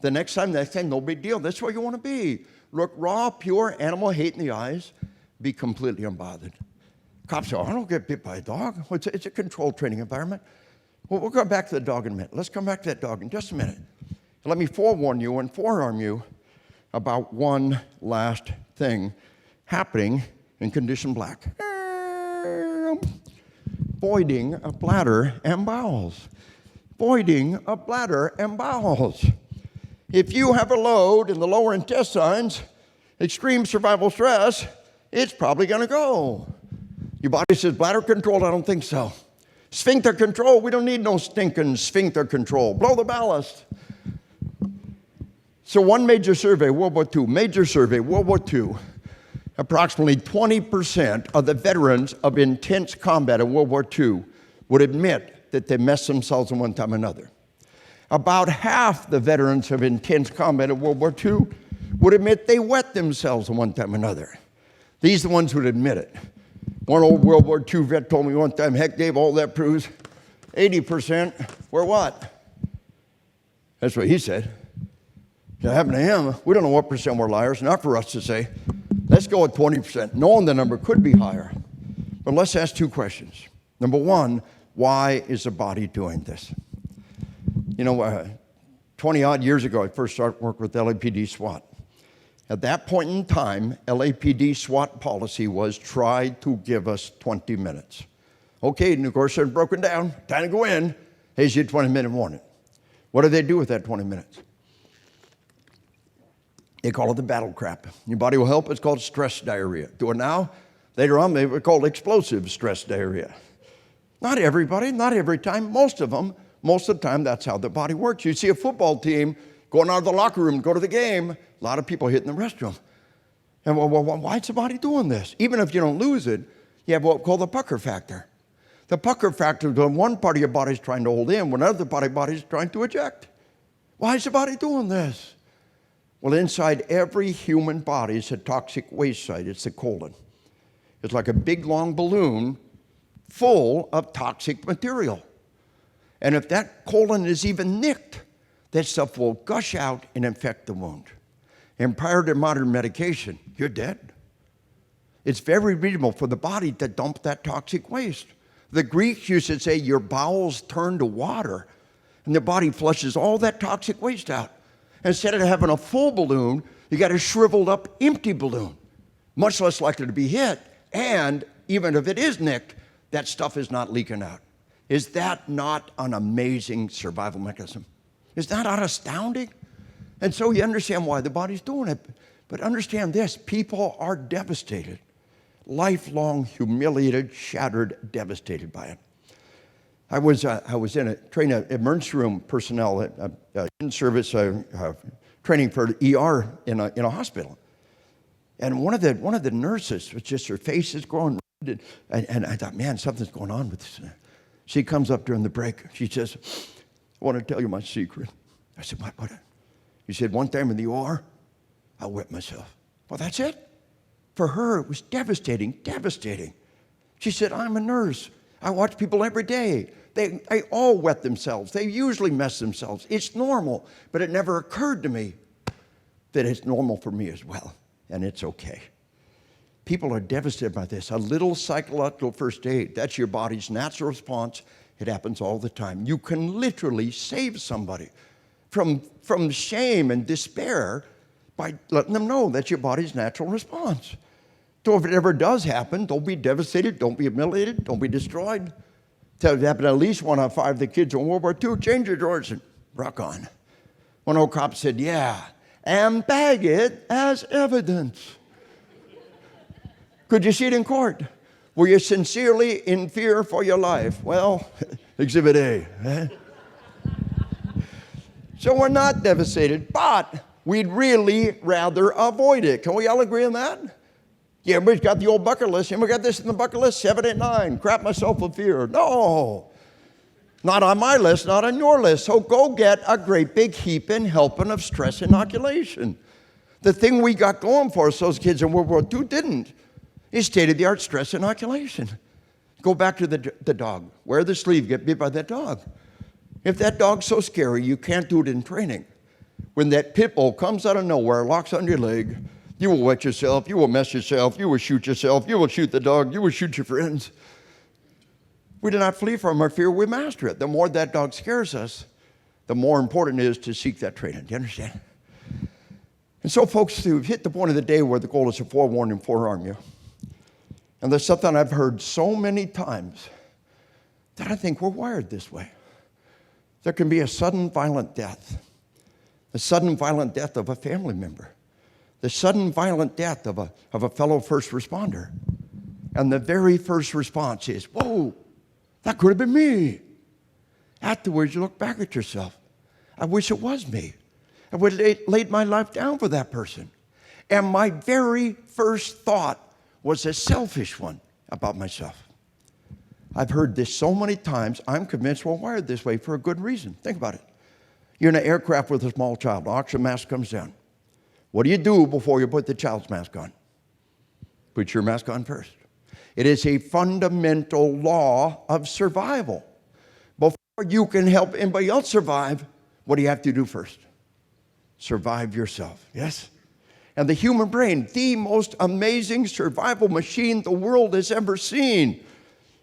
The next time, no big deal. That's where you want to be. Look raw, pure, animal hate in the eyes. Be completely unbothered. Cops say, I don't get bit by a dog. Well, it's a controlled training environment. Well, we'll come back to the dog in a minute. Let's come back to that dog in just a minute. Let me forewarn you and forearm you about one last thing happening in condition black. Voiding of bladder and bowels. Voiding of bladder and bowels. If you have a load in the lower intestines, extreme survival stress, it's probably going to go. Your body says, bladder control, I don't think so. Sphincter control, we don't need no stinking sphincter control. Blow the ballast. So one major survey, World War II, approximately 20% of the veterans of intense combat in World War II would admit that they messed themselves in one time or another. About half the veterans of intense combat in World War II would admit they wet themselves in one time or another. These are the ones who would admit it. One old World War II vet told me one time, heck, Dave, all that proves 80% were what? That's what he said. It happened to him. We don't know what percent were liars. Not for us to say. Let's go with 20%, knowing the number could be higher. But let's ask 2 questions. Number 1, why is the body doing this? 20-odd years ago, I first started work with LAPD SWAT. At that point in time, LAPD SWAT policy was try to give us 20 minutes. Okay, and of course, they're broken down. Time to go in. Here's your 20-minute warning. What do they do with that 20 minutes? They call it the battle crap. Your body will help. It's called stress diarrhea. Do it now. Later on, they were called explosive stress diarrhea. Not everybody, not every time. Most of them, most of the time, that's how the body works. You see a football team going out of the locker room, go to the game. A lot of people hitting the restroom. And why is the body doing this? Even if you don't lose it, you have what's called the pucker factor. The pucker factor is when one part of your body is trying to hold in, when another part of your body is trying to eject. Why is the body doing this? Well, inside every human body is a toxic waste site. It's the colon. It's like a big, long balloon full of toxic material. And if that colon is even nicked, that stuff will gush out and infect the wound. And prior to modern medication, you're dead. It's very reasonable for the body to dump that toxic waste. The Greeks used to say your bowels turn to water, and the body flushes all that toxic waste out. Instead of having a full balloon, you got a shriveled up, empty balloon, much less likely to be hit. And even if it is nicked, that stuff is not leaking out. Is that not an amazing survival mechanism? Is that not astounding? And so you understand why the body's doing it. But understand this, people are devastated. Lifelong, humiliated, shattered, devastated by it. I was training emergency room personnel in service, training for ER in a hospital. And one of the nurses was just, her face is growing red, and I thought, man, something's going on with this. She comes up during the break. She says, I want to tell you my secret. I said, what? She said, one time in the OR, I wet myself. Well, that's it. For her, it was devastating. She said, I'm a nurse. I watch people every day. They all wet themselves. They usually mess themselves. It's normal, but it never occurred to me that it's normal for me as well, and it's okay. People are devastated by this. A little psychological first aid, that's your body's natural response. It happens all the time. You can literally save somebody from shame and despair by letting them know that's your body's natural response. So if it ever does happen, don't be devastated, don't be humiliated, don't be destroyed. It happened to at least 1 out of 5 of the kids in World War II. Change your drawers and rock on. One old cop said, yeah, and bag it as evidence. Could you see it in court? Were you sincerely in fear for your life? Well, Exhibit A. Eh? So we're not devastated, but we'd really rather avoid it. Can we all agree on that? Yeah, everybody's got the old bucket list. And we got this in the bucket list, 7, 8, 9. Crap myself with fear. No. Not on my list, not on your list. So go get a great big heaping helping of stress inoculation. The thing we got going for us, those kids in World War II didn't, is state-of-the-art stress inoculation. Go back to the dog. Wear the sleeve, get bit by that dog. If that dog's so scary, you can't do it in training. When that pit bull comes out of nowhere, locks on your leg, you will wet yourself, you will mess yourself, you will shoot yourself, you will shoot the dog, you will shoot your friends. We do not flee from our fear, we master it. The more that dog scares us, the more important it is to seek that training. Do you understand? And so, folks, we've hit the point of the day where the goal is to forewarn and forearm you. And there's something I've heard so many times that I think we're wired this way. There can be a sudden violent death, the sudden violent death of a family member, the sudden violent death of a fellow first responder. And the very first response is, whoa, that could have been me. Afterwards, you look back at yourself. I wish it was me. I would have laid my life down for that person. And my very first thought was a selfish one about myself. I've heard this so many times, I'm convinced we're wired this way for a good reason. Think about it. You're in an aircraft with a small child. The oxygen mask comes down. What do you do before you put the child's mask on? Put your mask on first. It is a fundamental law of survival. Before you can help anybody else survive, what do you have to do first? Survive yourself, yes? And the human brain, the most amazing survival machine the world has ever seen.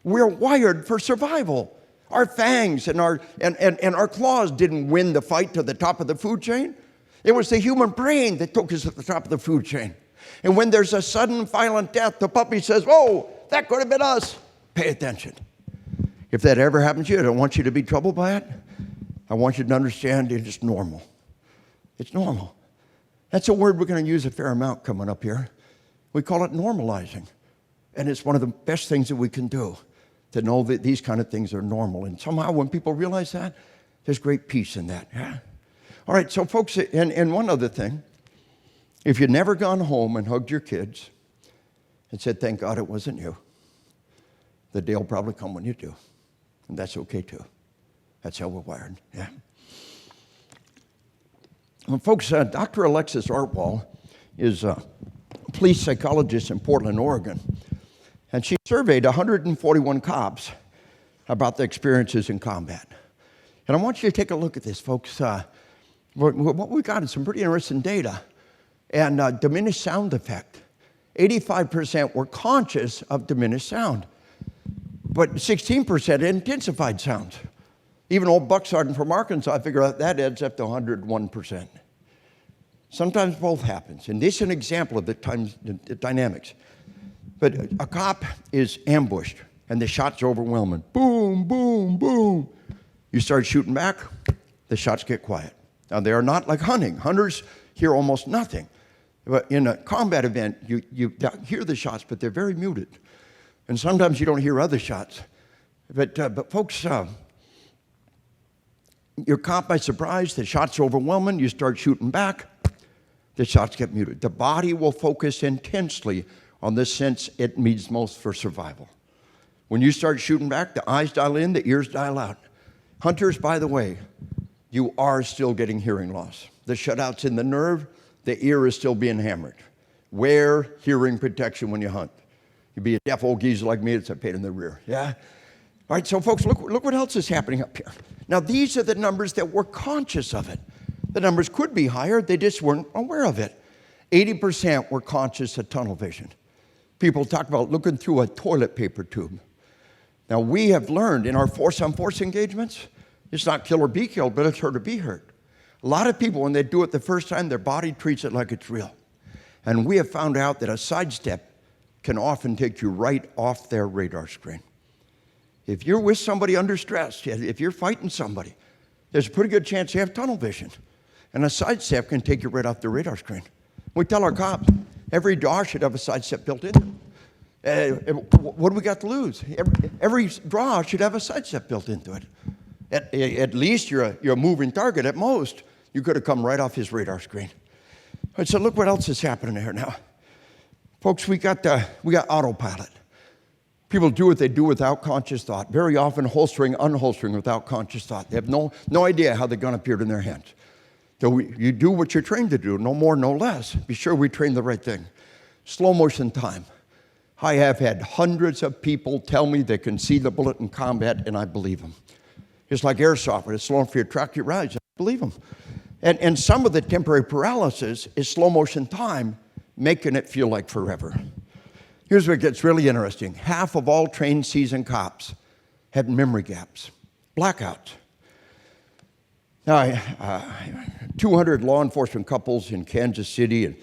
We're wired for survival. Our fangs and our claws didn't win the fight to the top of the food chain. It was the human brain that took us to the top of the food chain. And when there's a sudden violent death, the puppy says, whoa, that could have been us. Pay attention. If that ever happens to you, I don't want you to be troubled by it. I want you to understand it is normal. It's normal. That's a word we're going to use a fair amount coming up here. We call it normalizing. And it's one of the best things that we can do, to know that these kind of things are normal. And somehow when people realize that, there's great peace in that. Yeah? All right, so folks, and one other thing. If you'd never gone home and hugged your kids and said, thank God it wasn't you, the day will probably come when you do. And that's okay too. That's how we're wired. Yeah. Well, folks, Dr. Alexis Artwell is a police psychologist in Portland, Oregon, and she surveyed 141 cops about their experiences in combat. And I want you to take a look at this, folks. What we got is some pretty interesting data and diminished sound effect. 85% were conscious of diminished sound, but 16% intensified sounds. Even old Buck Sergeant from Arkansas, I figure out that adds up to 101%. Sometimes both happens, and this is an example of the dynamics. But a cop is ambushed, and the shots are overwhelming. Boom, boom, boom. You start shooting back, the shots get quiet. Now, they are not like hunting. Hunters hear almost nothing. But in a combat event, you hear the shots, but they're very muted. And sometimes you don't hear other shots. But folks, you're caught by surprise, the shots are overwhelming, you start shooting back, the shots get muted. The body will focus intensely on the sense it needs most for survival. When you start shooting back, the eyes dial in, the ears dial out. Hunters, by the way, you are still getting hearing loss. The shutout's in the nerve, the ear is still being hammered. Wear hearing protection when you hunt. You be a deaf old geezer like me, it's a pain in the rear, yeah? All right, so folks, look what else is happening up here. Now, these are the numbers that were conscious of it. The numbers could be higher, they just weren't aware of it. 80% were conscious of tunnel vision. People talk about looking through a toilet paper tube. Now, we have learned in our force-on-force engagements, it's not kill or be killed, but it's hurt or be hurt. A lot of people, when they do it the first time, their body treats it like it's real. And we have found out that a sidestep can often take you right off their radar screen. If you're with somebody under stress, if you're fighting somebody, there's a pretty good chance you have tunnel vision. And a sidestep can take you right off the radar screen. We tell our cops, every draw should have a sidestep built in. What do we got to lose? Every draw should have a sidestep built into it. At least you're a moving target. At most, you could have come right off his radar screen. All right, so look what else is happening here now. Folks, we got autopilot. People do what they do without conscious thought, very often holstering, unholstering without conscious thought. They have no idea how the gun appeared in their hands. So you do what you're trained to do, no more, no less. Be sure we train the right thing. Slow motion time. I have had hundreds of people tell me they can see the bullet in combat, and I believe them. It's like airsoft, when it's slow for your truck, you rise. I believe them. And some of the temporary paralysis is slow motion time, making it feel like forever. Here's where it gets really interesting. Half of all trained seasoned cops had memory gaps, blackouts. Now, 200 law enforcement couples in Kansas City,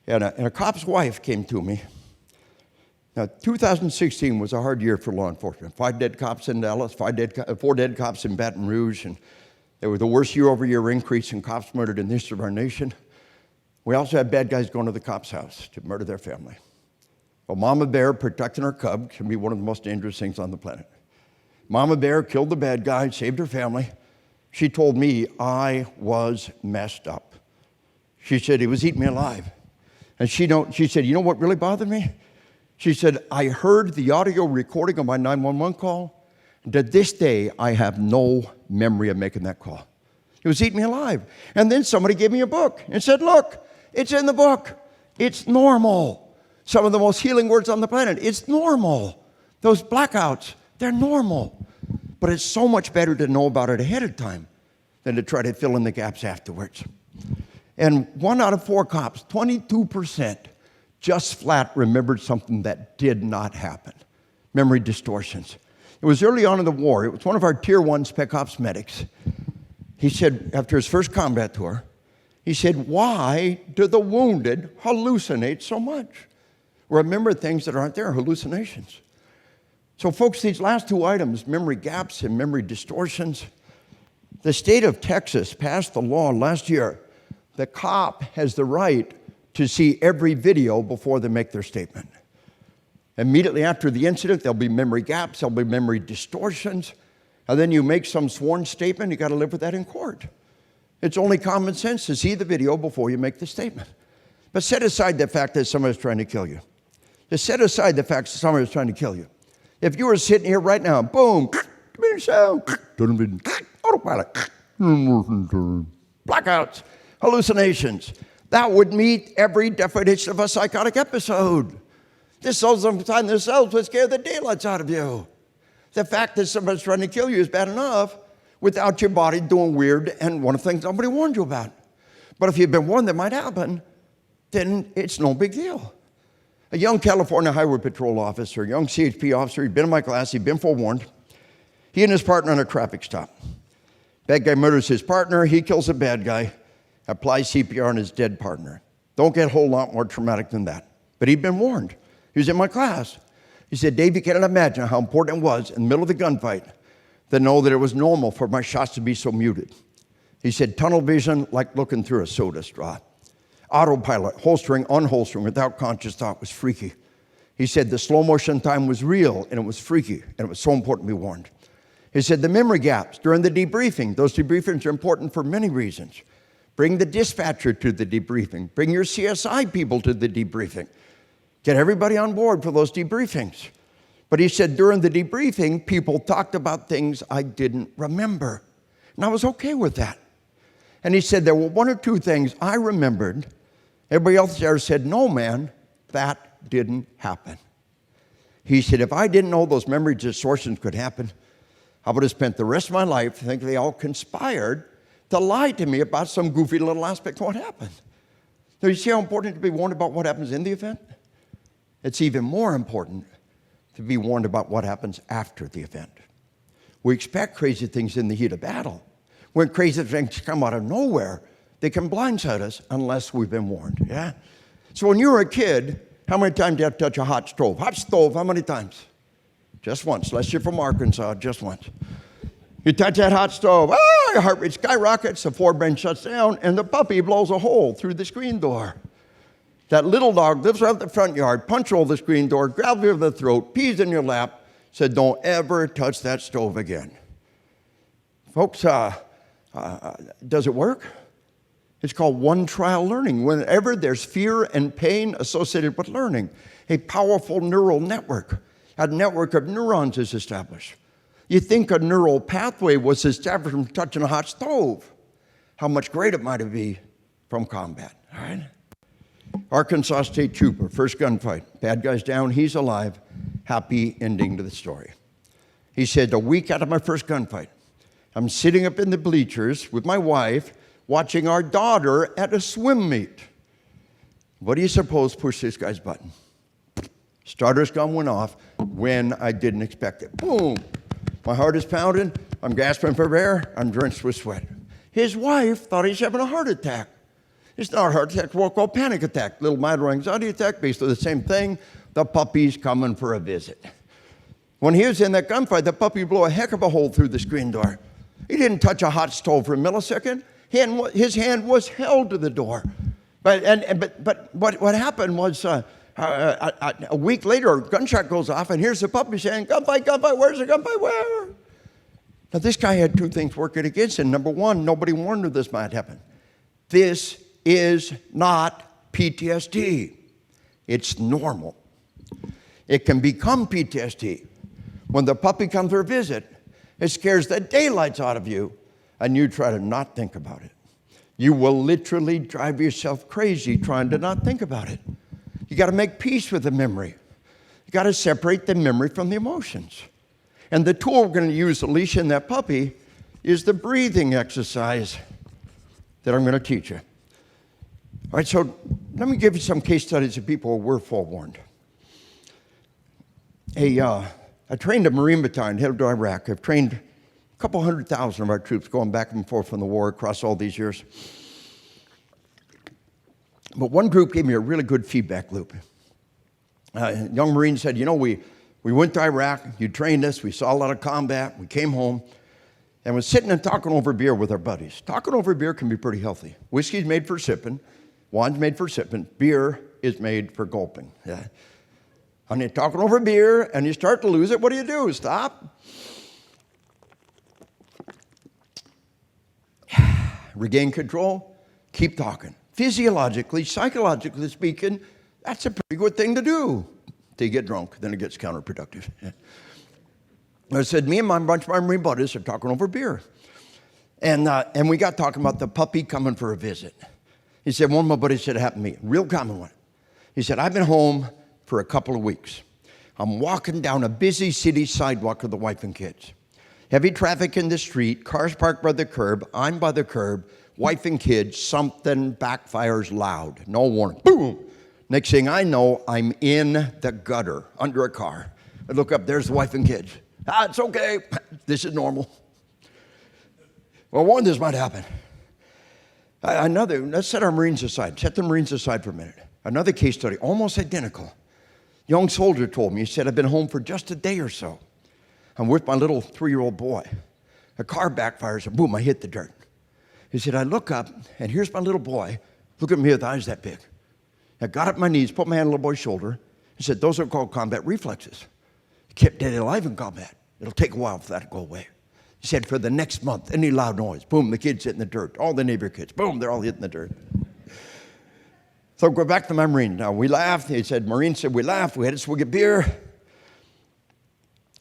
and a cop's wife came to me. Now, 2016 was a hard year for law enforcement. 5 dead cops in Dallas, 4 dead cops in Baton Rouge, and they were the worst year-over-year increase in cops murdered in the history of our nation. We also had bad guys going to the cop's house to murder their family. Well, Mama Bear protecting her cub can be one of the most dangerous things on the planet. Mama Bear killed the bad guy, saved her family. She told me I was messed up. She said he was eating me alive. And she said, you know what really bothered me? She said, I heard the audio recording of my 911 call. And to this day, I have no memory of making that call. He was eating me alive. And then somebody gave me a book and said, look, it's in the book. It's normal. Some of the most healing words on the planet. It's normal. Those blackouts, they're normal. But it's so much better to know about it ahead of time than to try to fill in the gaps afterwards. And 1 out of 4 cops, 22%, just flat remembered something that did not happen. Memory distortions. It was early on in the war. It was one of our Tier 1 Spec Ops medics. He said, after his first combat tour, he said, why do the wounded hallucinate so much? Remember things that aren't there, hallucinations. So folks, these last 2 items, memory gaps and memory distortions, the state of Texas passed the law last year. The cop has the right to see every video before they make their statement. Immediately after the incident, there'll be memory gaps, there'll be memory distortions, and then you make some sworn statement, you got to live with that in court. It's only common sense to see the video before you make the statement. But set aside the fact that somebody's trying to kill you. Just set aside the fact that somebody's trying to kill you. If you were sitting here right now, boom, autopilot, blackouts. hallucinations. That would meet every definition of a psychotic episode. This soul inside themselves would scare the daylights out of you. The fact that somebody's trying to kill you is bad enough without your body doing weird and one of the things nobody warned you about. But if you've been warned that might happen, then it's no big deal. A young California Highway Patrol officer, a young CHP officer, he'd been in my class, he'd been forewarned. He and his partner on a traffic stop. Bad guy murders his partner, he kills the bad guy, applies CPR on his dead partner. Don't get a whole lot more traumatic than that. But he'd been warned. He was in my class. He said, Dave, you cannot imagine how important it was in the middle of the gunfight to know that it was normal for my shots to be so muted. He said, tunnel vision like looking through a soda straw. Autopilot, holstering, unholstering without conscious thought was freaky. He said the slow motion time was real and it was freaky and it was so important to be warned. He said the memory gaps during the debriefing, those debriefings are important for many reasons. Bring the dispatcher to the debriefing. Bring your CSI people to the debriefing. Get everybody on board for those debriefings. But he said during the debriefing, people talked about things I didn't remember. And I was okay with that. And he said there were one or two things I remembered. Everybody else there said, no, man, that didn't happen. He said, if I didn't know those memory distortions could happen, I would have spent the rest of my life thinking they all conspired to lie to me about some goofy little aspect of what happened. So you see how important to be warned about what happens in the event? It's even more important to be warned about what happens after the event. We expect crazy things in the heat of battle. When crazy things come out of nowhere, they can blindside us unless we've been warned, yeah? So when you were a kid, how many times did you have to touch a hot stove? Hot stove, how many times? Just once, unless you're from Arkansas, just once. You touch that hot stove, your heart rate skyrockets, the forebrain shuts down, and the puppy blows a hole through the screen door. That little dog lives right out the front yard, punch hole the screen door, grabs you over the throat, pees in your lap, said, don't ever touch that stove again. Folks, does it work? It's called one trial learning. Whenever there's fear and pain associated with learning, a powerful neural network, a network of neurons is established. You think a neural pathway was established from touching a hot stove. How much greater might it be from combat, all right? Arkansas State Trooper, first gunfight. Bad guy's down, he's alive. Happy ending to the story. He said, a week out of my first gunfight, I'm sitting up in the bleachers with my wife, watching our daughter at a swim meet. What do you suppose pushed this guy's button? Starter's gun went off when I didn't expect it. Boom. My heart is pounding. I'm gasping for air. I'm drenched with sweat. His wife thought he's having a heart attack. It's not a heart attack, it's what's called panic attack. Little minor anxiety attack, basically the same thing. The puppy's coming for a visit. When he was in that gunfight, the puppy blew a heck of a hole through the screen door. He didn't touch a hot stove for a millisecond. His hand was held to the door. But what happened was a week later, a gunshot goes off, and here's the puppy saying, gunfight, where's the gunfight, where? Now, this guy had two things working against him. Number one, nobody warned him this might happen. This is not PTSD. It's normal. It can become PTSD. When the puppy comes for a visit, it scares the daylights out of you, and you try to not think about it. You will literally drive yourself crazy trying to not think about it. You got to make peace with the memory. You got to separate the memory from the emotions. And the tool we're going to use to leash in that puppy is the breathing exercise that I'm going to teach you. All right, so let me give you some case studies of people who were forewarned. I trained a Marine battalion headed to Iraq. I've trained a couple 100,000 of our troops going back and forth from the war across all these years. But one group gave me a really good feedback loop. A young Marine said, you know, we went to Iraq, you trained us, we saw a lot of combat, we came home, and was sitting and talking over beer with our buddies. Talking over beer can be pretty healthy. Whiskey's made for sipping, wine's made for sipping, beer is made for gulping. Yeah. And you're talking over beer, and you start to lose it, what do? Stop. Regain control, keep talking. Physiologically, psychologically speaking, that's a pretty good thing to do. Till you get drunk, then it gets counterproductive. I said, me and my bunch of my Marine buddies are talking over beer. And we got talking about the puppy coming for a visit. He said, one of my buddies said it happened to me, real common one. He said, I've been home for a couple of weeks. I'm walking down a busy city sidewalk with the wife and kids. Heavy traffic in the street, cars parked by the curb, I'm by the curb, wife and kids, something backfires loud, no warning, boom. Next thing I know, I'm in the gutter, under a car. I look up, there's the wife and kids. It's okay, this is normal. Well, I warned this might happen. Let's set our Marines aside, set the Marines aside for a minute. Another case study, almost identical. Young soldier told me, he said, I've been home for just a day or so. I'm with my little 3-year-old boy. A car backfires and boom, I hit the dirt. He said, I look up and here's my little boy. Look at me with eyes that big. I got up on my knees, put my hand on the little boy's shoulder. He said, those are called combat reflexes. He kept dead alive in combat. It'll take a while for that to go away. He said, for the next month, any loud noise, boom, the kids hitting the dirt. All the neighbor kids, boom, they're all hitting the dirt. So go back to my Marine. Now, we laughed. He said, Marine said, we laughed. We had a swig of beer.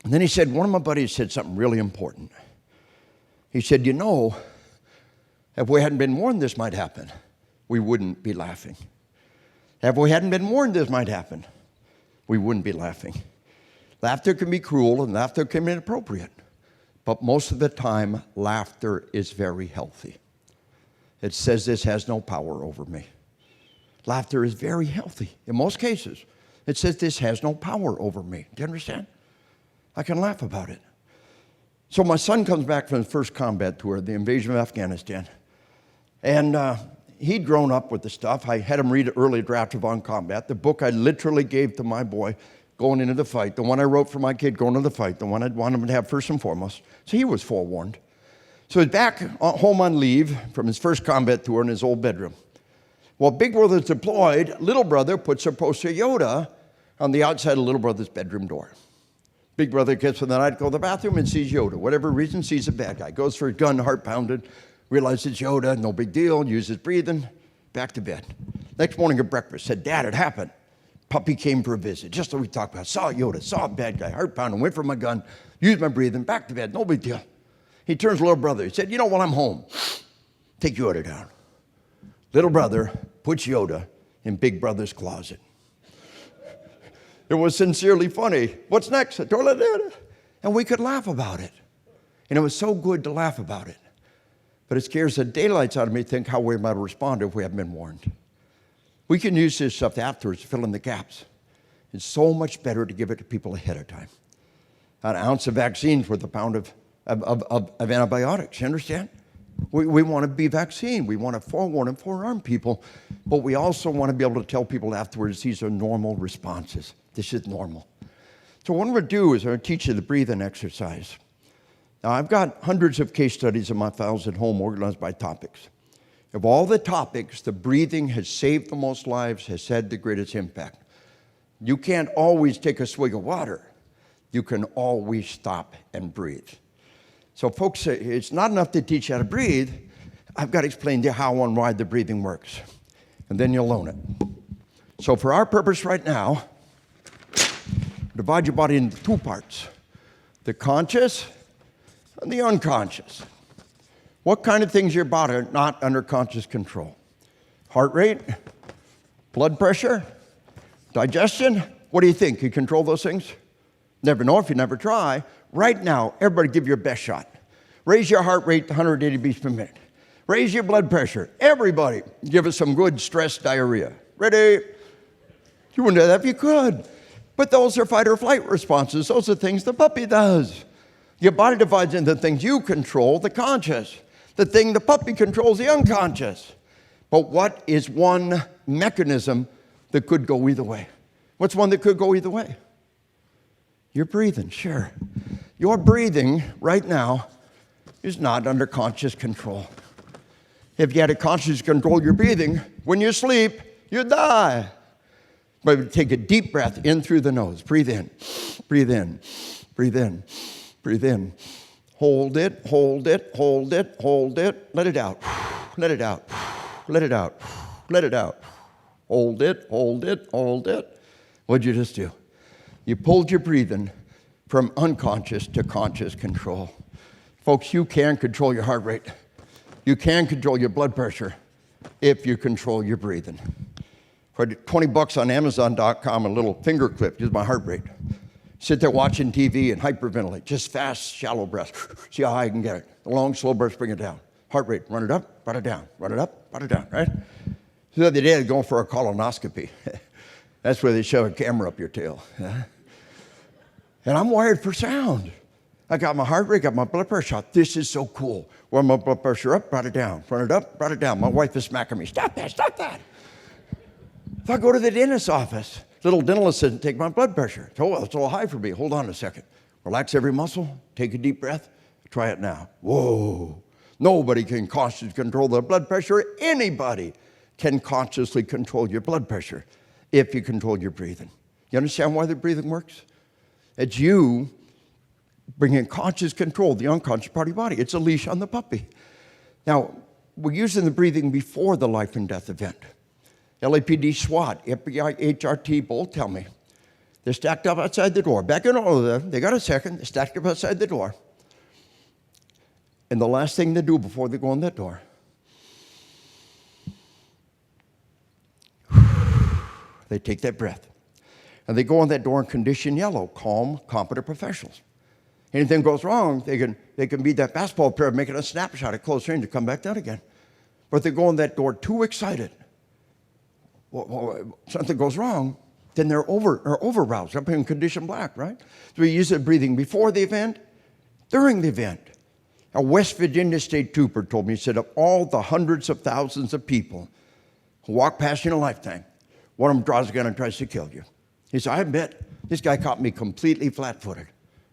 And then he said, one of my buddies said something really important. He said, you know, if we hadn't been warned this might happen, we wouldn't be laughing. If we hadn't been warned this might happen, we wouldn't be laughing. Laughter can be cruel and laughter can be inappropriate. But most of the time, laughter is very healthy. It says this has no power over me. Laughter is very healthy. In most cases, it says this has no power over me. Do you understand? I can laugh about it. So my son comes back from his first combat tour, the invasion of Afghanistan. And he'd grown up with the stuff. I had him read an early draft of On Combat, the book I literally gave to my boy going into the fight, the one I wrote for my kid going into the fight, the one I'd want him to have first and foremost. So he was forewarned. So he's back home on leave from his first combat tour in his old bedroom. While Big Brother's deployed, Little Brother puts a poster of Yoda on the outside of Little Brother's bedroom door. Big Brother gets in the night, go to the bathroom and sees Yoda. Whatever reason, sees a bad guy. Goes for his gun, heart pounded, realizes it's Yoda, no big deal, uses breathing, back to bed. Next morning at breakfast, said, Dad, it happened. Puppy came for a visit, just like we talked about. Saw Yoda, saw a bad guy, heart pounding, went for my gun, used my breathing, back to bed, no big deal. He turns to Little Brother. He said, you know, while I'm home, take Yoda down. Little Brother puts Yoda in Big Brother's closet. It was sincerely funny. What's next? And we could laugh about it. And it was so good to laugh about it. But it scares the daylights out of me to think how we might respond if we haven't been warned. We can use this stuff afterwards to fill in the gaps. It's so much better to give it to people ahead of time. An ounce of vaccine's worth a pound of antibiotics, you understand? We want to be vaccine. We want to forewarn and forearm people, but we also want to be able to tell people afterwards these are normal responses. This is normal. So what I'm going to do is I'm going to teach you the breathing exercise. Now, I've got hundreds of case studies in my files at home organized by topics. Of all the topics, the breathing has saved the most lives, has had the greatest impact. You can't always take a swig of water. You can always stop and breathe. So folks, it's not enough to teach you how to breathe. I've got to explain to you how and why the breathing works. And then you'll own it. So for our purpose right now, divide your body into two parts. The conscious and the unconscious. What kind of things in your body are not under conscious control? Heart rate, blood pressure, digestion. What do you think? You control those things? Never know if you never try. Right now, everybody give your best shot. Raise your heart rate to 180 beats per minute. Raise your blood pressure. Everybody, give us some good stress diarrhea. Ready? You wouldn't do that if you could. But those are fight or flight responses. Those are things the puppy does. Your body divides into things you control, the conscious. The thing the puppy controls, the unconscious. But what is one mechanism that could go either way? What's one that could go either way? You're breathing, sure. Your breathing right now is not under conscious control. If you had a conscious control of your breathing, when you sleep, you die. But take a deep breath in through the nose. Breathe in, breathe in, breathe in, breathe in. Hold it, hold it, hold it, hold it. Let it out, let it out, let it out, let it out. Hold it, hold it, hold it. What'd you just do? You pulled your breathing from unconscious to conscious control. Folks, you can control your heart rate. You can control your blood pressure if you control your breathing. For $20 on Amazon.com, a little finger clip, just my heart rate. Sit there watching TV and hyperventilate, just fast, shallow breaths. See how high I can get it. The long, slow breaths, bring it down. Heart rate, run it up, run it down, run it up, run it down, right? So the other day, I was going for a colonoscopy. That's where they shove a camera up your tail. Yeah? And I'm wired for sound. I got my heart rate, got my blood pressure shot. This is so cool. Run my blood pressure up, brought it down. Run it up, brought it down. My wife is smacking me. Stop that, stop that. If I go to the dentist's office, little dental assistant take my blood pressure. It's a little high for me. Hold on a second. Relax every muscle. Take a deep breath. Try it now. Whoa. Nobody can consciously control their blood pressure. Anybody can consciously control your blood pressure if you control your breathing. You understand why the breathing works? It's you bringing conscious control of the unconscious part of your body. It's a leash on the puppy. Now, we're using the breathing before the life and death event. LAPD, SWAT, FBI, HRT, both tell me. They're stacked up outside the door. Back in all of them, they got a second, they're stacked up outside the door. And the last thing they do before they go in that door, they take that breath. And they go in that door in condition yellow, calm, competent professionals. Anything goes wrong, they can be that basketball player making a snapshot at close range and come back down again. But they go in that door too excited. Something goes wrong, then they're over-roused, up in condition black, right? So we use the breathing before the event, during the event. A West Virginia state trooper told me, he said, of all the hundreds of thousands of people who walk past you in a lifetime, one of them draws a gun and tries to kill you. He said, I admit, this guy caught me completely flat-footed.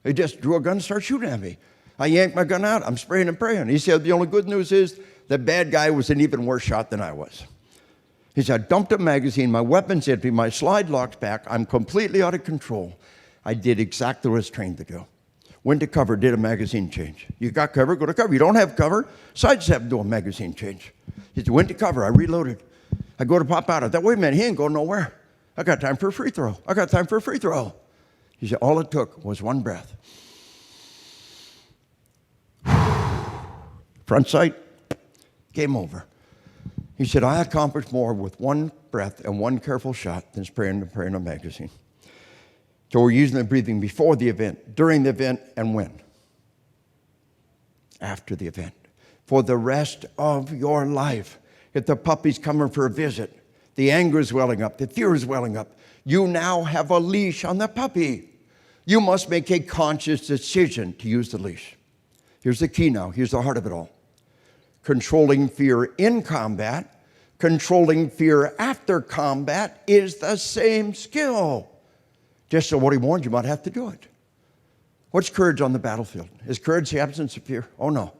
He just drew a gun and started shooting at me. I yanked my gun out. I'm spraying and praying. He said, the only good news is the bad guy was an even worse shot than I was. He said, I dumped a magazine, my weapon's empty, my slide lock's back, I'm completely out of control. I did exactly what I was trained to do. Went to cover, did a magazine change. You got cover, go to cover. You don't have cover, sides have to do a magazine change. He said, went to cover, I reloaded. I go to pop out. I thought, wait a minute, he ain't going nowhere. I got time for a free throw. I got time for a free throw. He said, all it took was one breath. Front sight, game over. He said, I accomplished more with one breath and one careful shot than spraying and praying a magazine. So we're using the breathing before the event, during the event, and when? After the event. For the rest of your life. If the puppy's coming for a visit, the anger is welling up, the fear is welling up, you now have a leash on the puppy. You must make a conscious decision to use the leash. Here's the key now. Here's the heart of it all. Controlling fear in combat, controlling fear after combat is the same skill. Just so what he warned you might have to do it. What's courage on the battlefield? Is courage the absence of fear? Oh, no.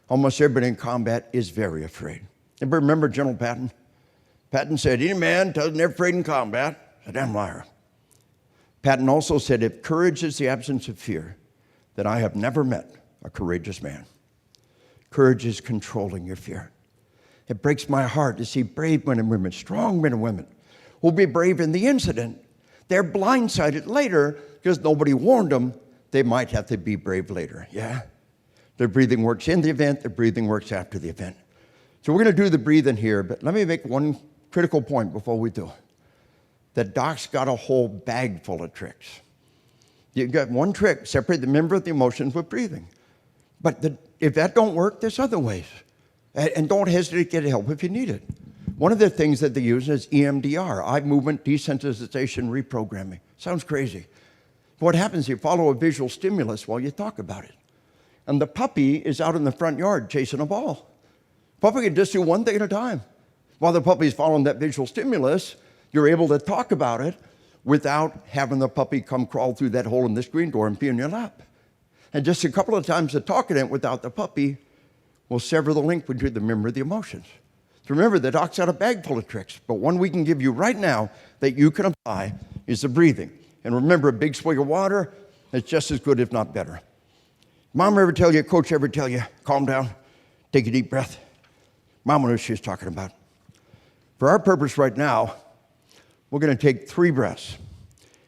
Almost everybody in combat is very afraid. Anybody remember General Patton? Patton said, any man doesn't ever afraid in combat, a damn liar. Patton also said, if courage is the absence of fear, then I have never met a courageous man. Courage is controlling your fear. It breaks my heart to see brave men and women, strong men and women, who will be brave in the incident. They're blindsided later because nobody warned them they might have to be brave later. Yeah? Their breathing works in the event, their breathing works after the event. So we're going to do the breathing here, but let me make one critical point before we do. The doc's got a whole bag full of tricks. You've got one trick, separate the member of the emotions with breathing. But if that don't work, there's other ways. And don't hesitate to get help if you need it. One of the things that they use is EMDR, eye movement desensitization reprogramming. Sounds crazy. What happens is you follow a visual stimulus while you talk about it. And the puppy is out in the front yard chasing a ball. Puppy can just do one thing at a time. While the puppy's following that visual stimulus, you're able to talk about it without having the puppy come crawl through that hole in the screen door and pee in your lap. And just a couple of times of talking it without the puppy will sever the link between the memory of the emotions. So remember, the doc's got a bag full of tricks, but one we can give you right now that you can apply is the breathing. And remember, a big swig of water is just as good, if not better. Mom ever tell you, coach ever tell you, calm down, take a deep breath? Mom knows what she was talking about. For our purpose right now, we're going to take 3 breaths.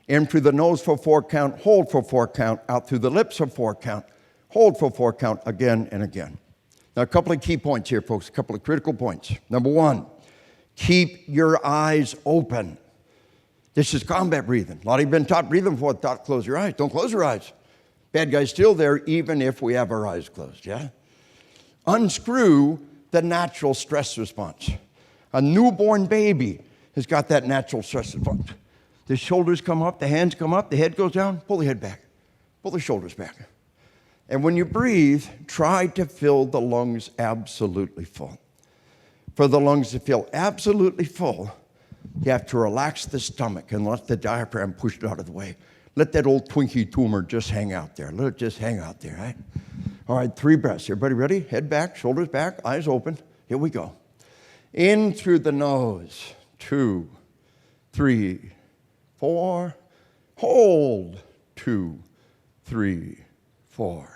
In through the nose for 4 count, hold for 4 count, out through the lips for 4 count, hold for 4 count, again and again. Now, a couple of key points here, folks, a couple of critical points. Number one, keep your eyes open. This is combat breathing. A lot of you have been taught breathing before, taught close your eyes. Don't close your eyes. Bad guy's still there even if we have our eyes closed, yeah? Unscrew the natural stress response. A newborn baby has got that natural stress response. The shoulders come up, the hands come up, the head goes down, pull the head back, pull the shoulders back. And when you breathe, try to fill the lungs absolutely full. For the lungs to feel absolutely full, you have to relax the stomach and let the diaphragm push it out of the way. Let that old Twinkie tumor just hang out there. Let it just hang out there, right? All right, 3 breaths. Everybody ready? Head back, shoulders back, eyes open. Here we go. In through the nose. 2, 3, 4. Hold. 2, 3, 4.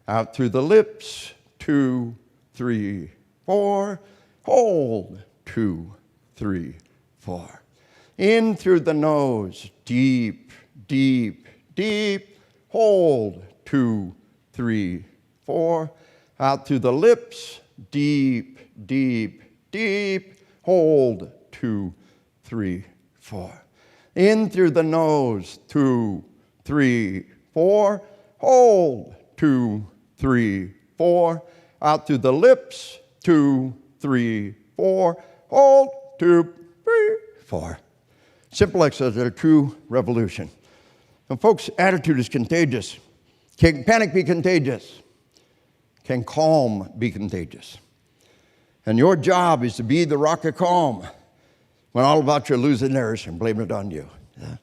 Out through the lips. 2, 3, 4. Hold. 2, 3, 4. In through the nose. Deep, deep, deep. Hold. 2, 3, 4. Out through the lips. Deep, deep, deep. Hold. 2, 3, 4. In through the nose. 2, 3, 4. Hold. 2, 3, 4. Out through the lips. 2, 3, 4. Hold. 2, 3, 4. Simple exercises are a true revolution. And folks, attitude is contagious. Can panic be contagious? Can calm be contagious? And your job is to be the rock of calm when all about you losing theirs and blaming it on you. Yeah.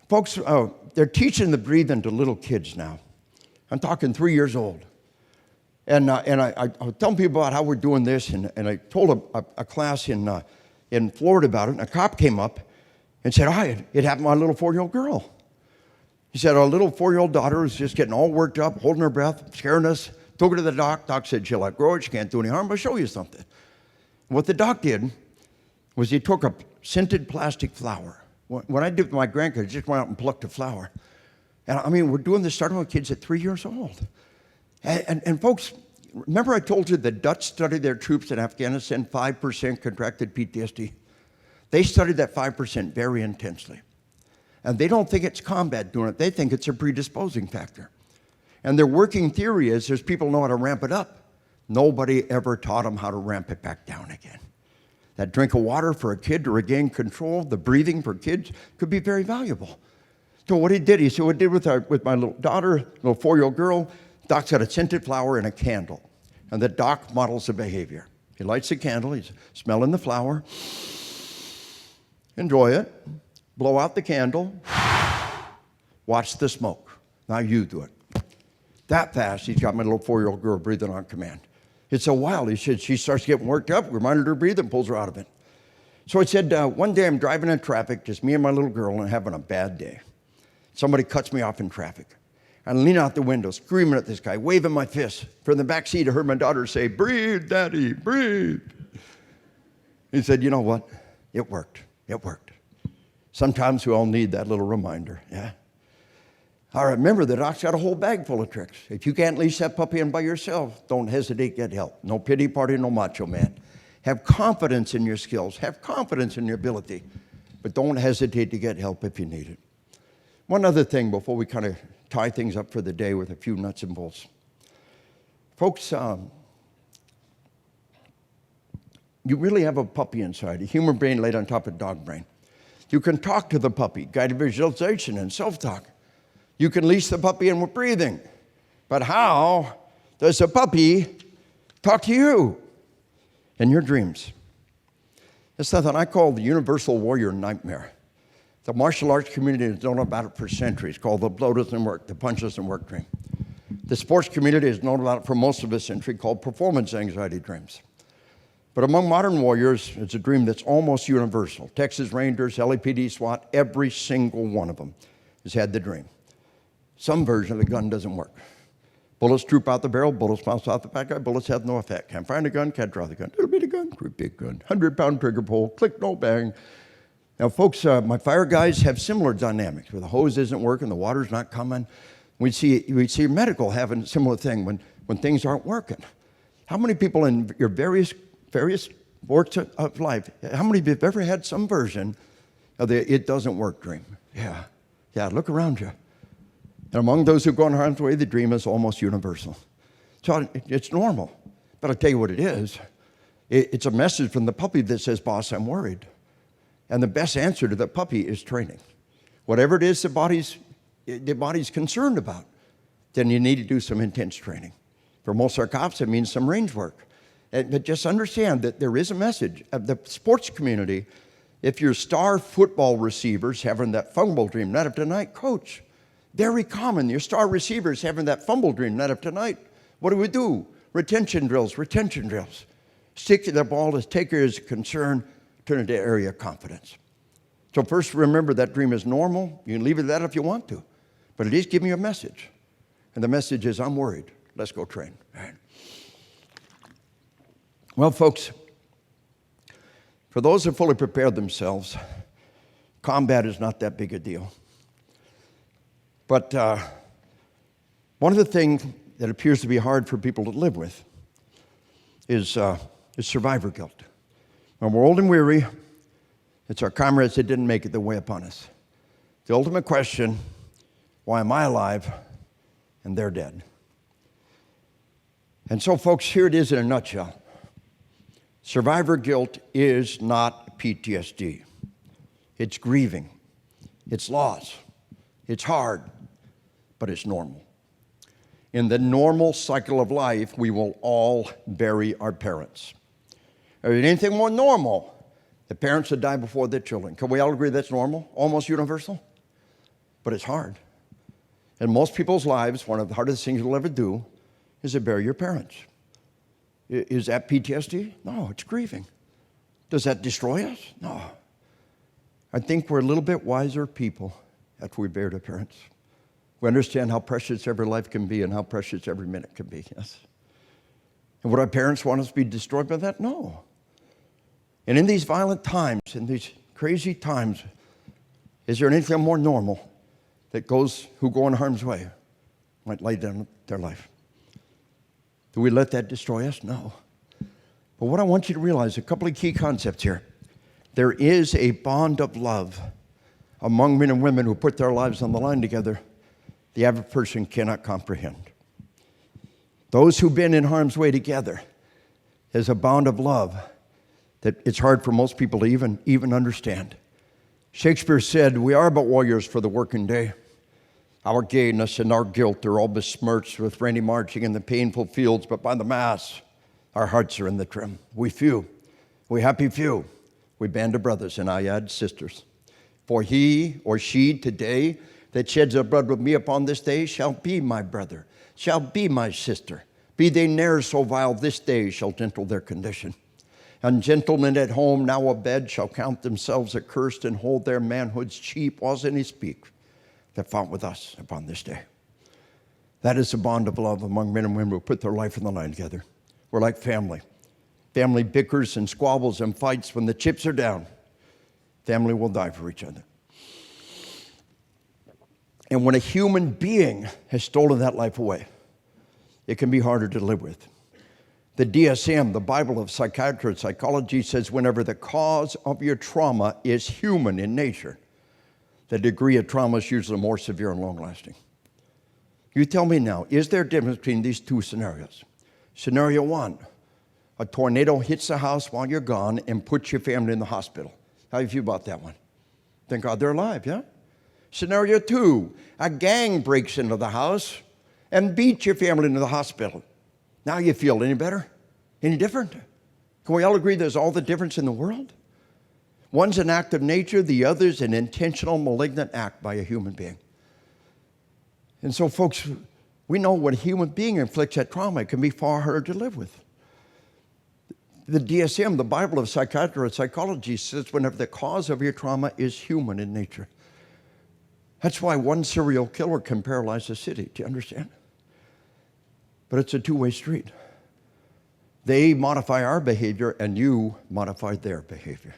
Folks, they're teaching the breathing to little kids now. I'm talking 3 years old. And I was telling people about how we're doing this, and I told a class in Florida about it, and a cop came up and said, it happened to my little 4-year-old girl. He said, our little 4-year-old daughter was just getting all worked up, holding her breath, scaring us. Took her to the doc. Doc said, she'll outgrow it. She can't do any harm. I'll show you something. What the doc did was he took a scented plastic flower. When I did with my grandkids, I just went out and plucked a flower. And I mean, we're doing this starting with kids at 3 years old. And folks, remember I told you the Dutch studied their troops in Afghanistan, 5% contracted PTSD. They studied that 5% very intensely. And they don't think it's combat doing it. They think it's a predisposing factor. And their working theory is there's people know how to ramp it up. Nobody ever taught them how to ramp it back down again. That drink of water for a kid to regain control, the breathing for kids could be very valuable. So what he did, he said, what I did with my little daughter, little 4-year-old girl, Doc's got a scented flower and a candle. And the doc models the behavior. He lights the candle, he's smelling the flower. Enjoy it. Blow out the candle. Watch the smoke. Now you do it. That fast, he's got my little 4-year-old girl breathing on command. It's so wild. He said she starts getting worked up, reminded her to breathe, and pulls her out of it. So he said, one day I'm driving in traffic, just me and my little girl, and having a bad day. Somebody cuts me off in traffic. I lean out the window, screaming at this guy, waving my fist. From the back seat, I heard my daughter say, breathe, Daddy, breathe. He said, you know what? It worked. It worked. Sometimes we all need that little reminder, yeah? All right, remember, the doc's got a whole bag full of tricks. If you can't leash that puppy in by yourself, don't hesitate, get help. No pity party, no macho man. Have confidence in your skills. Have confidence in your ability. But don't hesitate to get help if you need it. One other thing before we kind of tie things up for the day with a few nuts and bolts. Folks, you really have a puppy inside, a human brain laid on top of dog brain. You can talk to the puppy, guided visualization and self-talk. You can leash the puppy in with breathing. But how does the puppy talk to you in your dreams? It's something I call the universal warrior nightmare. The martial arts community has known about it for centuries, called the blow doesn't work, the punch doesn't work dream. The sports community has known about it for most of a century, called performance anxiety dreams. But among modern warriors, it's a dream that's almost universal. Texas Rangers, LAPD, SWAT, every single one of them has had the dream. Some version of the gun doesn't work. Bullets troop out the barrel, bullets bounce out the back, bullets have no effect. Can't find a gun, can't draw the gun. It'll be the gun, great big gun, 100-pound trigger pull, click, no bang. Now, folks, my fire guys have similar dynamics where the hose isn't working, the water's not coming. We see medical having a similar thing when things aren't working. How many people in your various works of life, how many of you have ever had some version of the "it doesn't work" dream? Yeah, look around you. And among those who go in harm's way, the dream is almost universal. So it's normal. But I'll tell you what it is. It's a message from the puppy that says, "Boss, I'm worried." And the best answer to the puppy is training. Whatever it is the body's concerned about, then you need to do some intense training. For most of our cops, it means some range work. But just understand that there is a message of the sports community. If your star football receivers having that fumble dream night after night, coach, very common. Your star receivers having that fumble dream night after night. What do? Retention drills. Stick to the ball as take care as a concern, turn it into area of confidence. So first, remember that dream is normal. You can leave it at that if you want to. But at least give me a message. And the message is, I'm worried. Let's go train. All right. Well, folks, for those who fully prepared themselves, combat is not that big a deal. But one of the things that appears to be hard for people to live with is survivor guilt. When we're old and weary, it's our comrades that didn't make it that weigh upon us. The ultimate question, why am I alive and they're dead? And so, folks, here it is in a nutshell. Survivor guilt is not PTSD. It's grieving. It's loss. It's hard, but it's normal. In the normal cycle of life, we will all bury our parents. Is anything more normal? The parents that die before their children. Can we all agree that's normal? Almost universal? But it's hard. In most people's lives, one of the hardest things you'll ever do is to bury your parents. Is that PTSD? No, it's grieving. Does that destroy us? No. I think we're a little bit wiser people after we buried our parents. We understand how precious every life can be and how precious every minute can be, yes. And would our parents want us to be destroyed by that? No. And in these violent times, in these crazy times, is there anything more normal that who go in harm's way might lay down their life? Do we let that destroy us? No. But what I want you to realize, a couple of key concepts here. There is a bond of love among men and women who put their lives on the line together the average person cannot comprehend. Those who've been in harm's way together, there's a bond of love that it's hard for most people to even understand. Shakespeare said, "We are but warriors for the working day. Our gayness and our guilt are all besmirched with rainy marching in the painful fields, but by the mass, our hearts are in the trim. We few, we happy few, we band of brothers and I add sisters. For he or she today that sheds their blood with me upon this day shall be my brother, shall be my sister. Be they ne'er so vile, this day shall gentle their condition. And gentlemen at home now abed shall count themselves accursed and hold their manhoods cheap, whilst any speak that fought with us upon this day." That is the bond of love among men and women who put their life on the line together. We're like family. Family bickers and squabbles and fights. When the chips are down, family will die for each other. And when a human being has stolen that life away, it can be harder to live with. The DSM, the Bible of Psychiatry and Psychology, says whenever the cause of your trauma is human in nature, the degree of trauma is usually more severe and long-lasting. You tell me now, is there a difference between these two scenarios? Scenario one, a tornado hits the house while you're gone and puts your family in the hospital. How do you feel about that one? Thank God they're alive, yeah? Scenario two, a gang breaks into the house and beats your family into the hospital. Now you feel any better? Any different? Can we all agree there's all the difference in the world? One's an act of nature, the other's an intentional, malignant act by a human being. And so, folks, we know when a human being inflicts that trauma, it can be far harder to live with. The DSM, the Bible of Psychiatry and Psychology, says whenever the cause of your trauma is human in nature. That's why one serial killer can paralyze a city. Do you understand? But it's a two-way street. They modify our behavior, and you modify their behavior.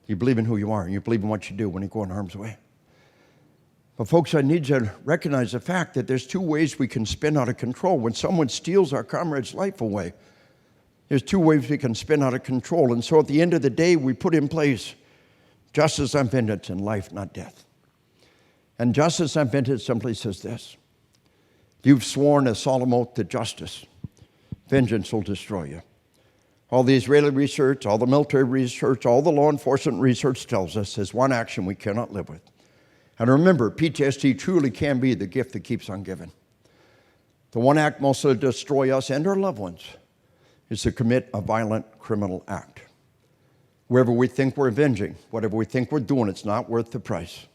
You believe in who you are, and you believe in what you do when you go in harm's way. But folks, I need you to recognize the fact that there's two ways we can spin out of control. When someone steals our comrade's life away, there's two ways we can spin out of control. And so at the end of the day, we put in place justice and vengeance and life, not death. And justice and vengeance simply says this: you've sworn a solemn oath to justice, vengeance will destroy you. All the Israeli research, all the military research, all the law enforcement research tells us there's one action we cannot live with. And remember, PTSD truly can be the gift that keeps on giving. The one act most will destroy us and our loved ones is to commit a violent criminal act. Wherever we think we're avenging, whatever we think we're doing, it's not worth the price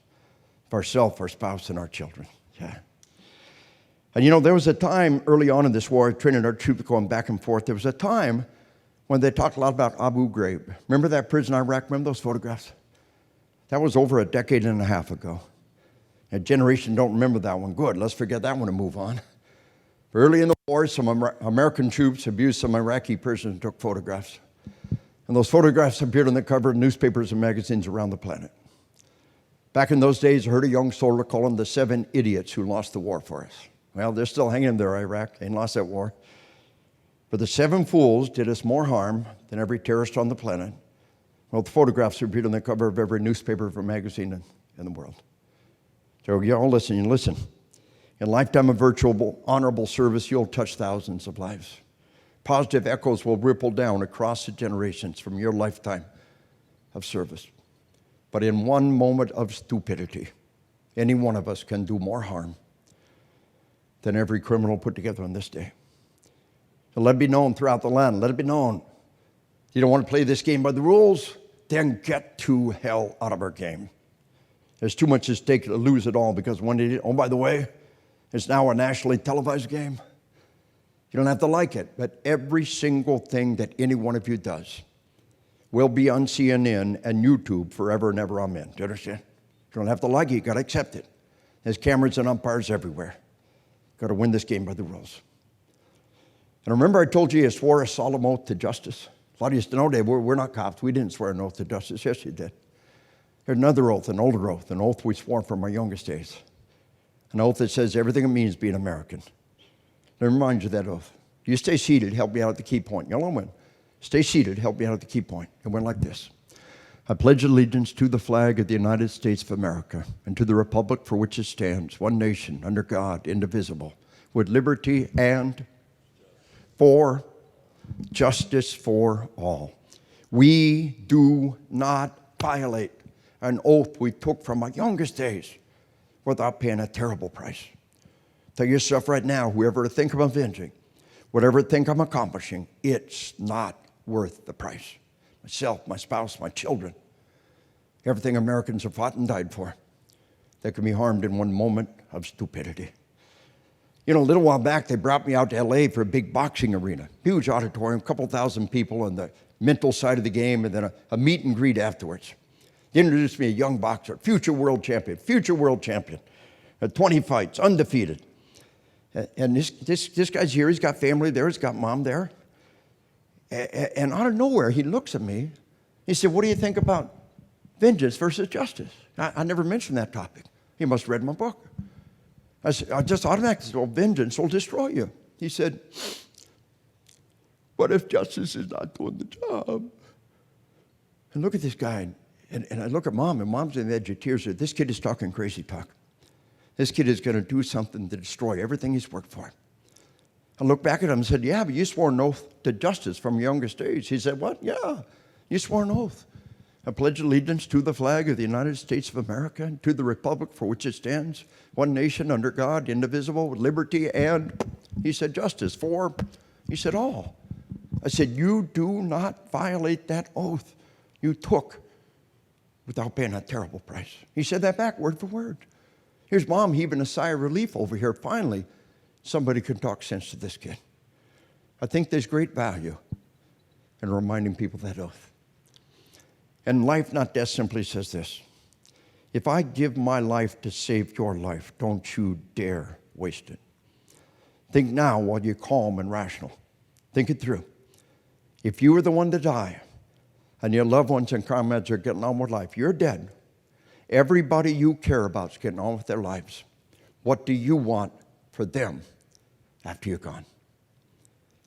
of ourselves, our spouse, and our children. Yeah. And you know, there was a time early on in this war, training our troops going back and forth, there was a time when they talked a lot about Abu Ghraib. Remember that prison in Iraq? Remember those photographs? That was over a decade and a half ago. A generation don't remember that one. Good, let's forget that one and move on. Early in the war, some American troops abused some Iraqi prisoners and took photographs. And those photographs appeared on the cover of newspapers and magazines around the planet. Back in those days, I heard a young soldier call them the 7 idiots who lost the war for us. Well, they're still hanging there, Iraq. They lost that war. But the 7 fools did us more harm than every terrorist on the planet. Well, the photographs appeared on the cover of every newspaper or magazine in the world. So y'all listen. In a lifetime of virtual, honorable service, you'll touch thousands of lives. Positive echoes will ripple down across the generations from your lifetime of service. But in one moment of stupidity, any one of us can do more harm than every criminal put together on this day. So let it be known throughout the land. Let it be known. You don't want to play this game by the rules? Then get to hell out of our game. There's too much at stake to lose it all because one day, oh, by the way, it's now a nationally televised game. You don't have to like it, but every single thing that any one of you does will be on CNN and YouTube forever and ever. Amen. Do you understand? You don't have to like it. You got to accept it. There's cameras and umpires everywhere. Got to win this game by the rules. And remember I told you you swore a solemn oath to justice? A lot of you used to know, Dave, we're not cops. We didn't swear an oath to justice. Yes, you did. There's another oath, an older oath, an oath we swore from our youngest days. An oath that says everything it means being American. Let me remind you of that oath. You stay seated, help me out at the key point. Y'all win. Stay seated, help me out at the key point. It went like this. I pledge allegiance to the flag of the United States of America and to the republic for which it stands, one nation, under God, indivisible, with liberty and for justice for all. We do not violate an oath we took from our youngest days without paying a terrible price. Tell yourself right now, whoever think I'm avenging, whatever think I'm accomplishing, it's not worth the price. Myself, my spouse, my children, everything Americans have fought and died for, that can be harmed in one moment of stupidity. You know, a little while back, they brought me out to LA for a big boxing arena, huge auditorium, a couple thousand people on the mental side of the game, and then a meet and greet afterwards. They introduced me a young boxer, future world champion, 20 fights, undefeated. And this guy's here, he's got family there, he's got mom there. And out of nowhere, he looks at me, he said, what do you think about vengeance versus justice? I never mentioned that topic. He must have read my book. I just automatically said, well, vengeance will destroy you. He said, what if justice is not doing the job? And look at this guy, and I look at mom, and mom's on the edge of tears. This kid is talking crazy talk. This kid is going to do something to destroy everything he's worked for. I looked back at him and said, yeah, but you swore an oath to justice from your youngest age. He said, what? Yeah, you swore an oath. I pledge allegiance to the flag of the United States of America and to the republic for which it stands, one nation under God, indivisible, with liberty and, he said, justice for, he said, all. I said, you do not violate that oath you took without paying a terrible price. He said that back, word for word. Here's mom heaving a sigh of relief over here. Finally, somebody can talk sense to this kid. I think there's great value in reminding people that oath. And life, not death, simply says this. If I give my life to save your life, don't you dare waste it. Think now while you're calm and rational. Think it through. If you were the one to die and your loved ones and comrades are getting on with life, you're dead, Everybody you care about is getting on with their lives. What do you want for them after you're gone?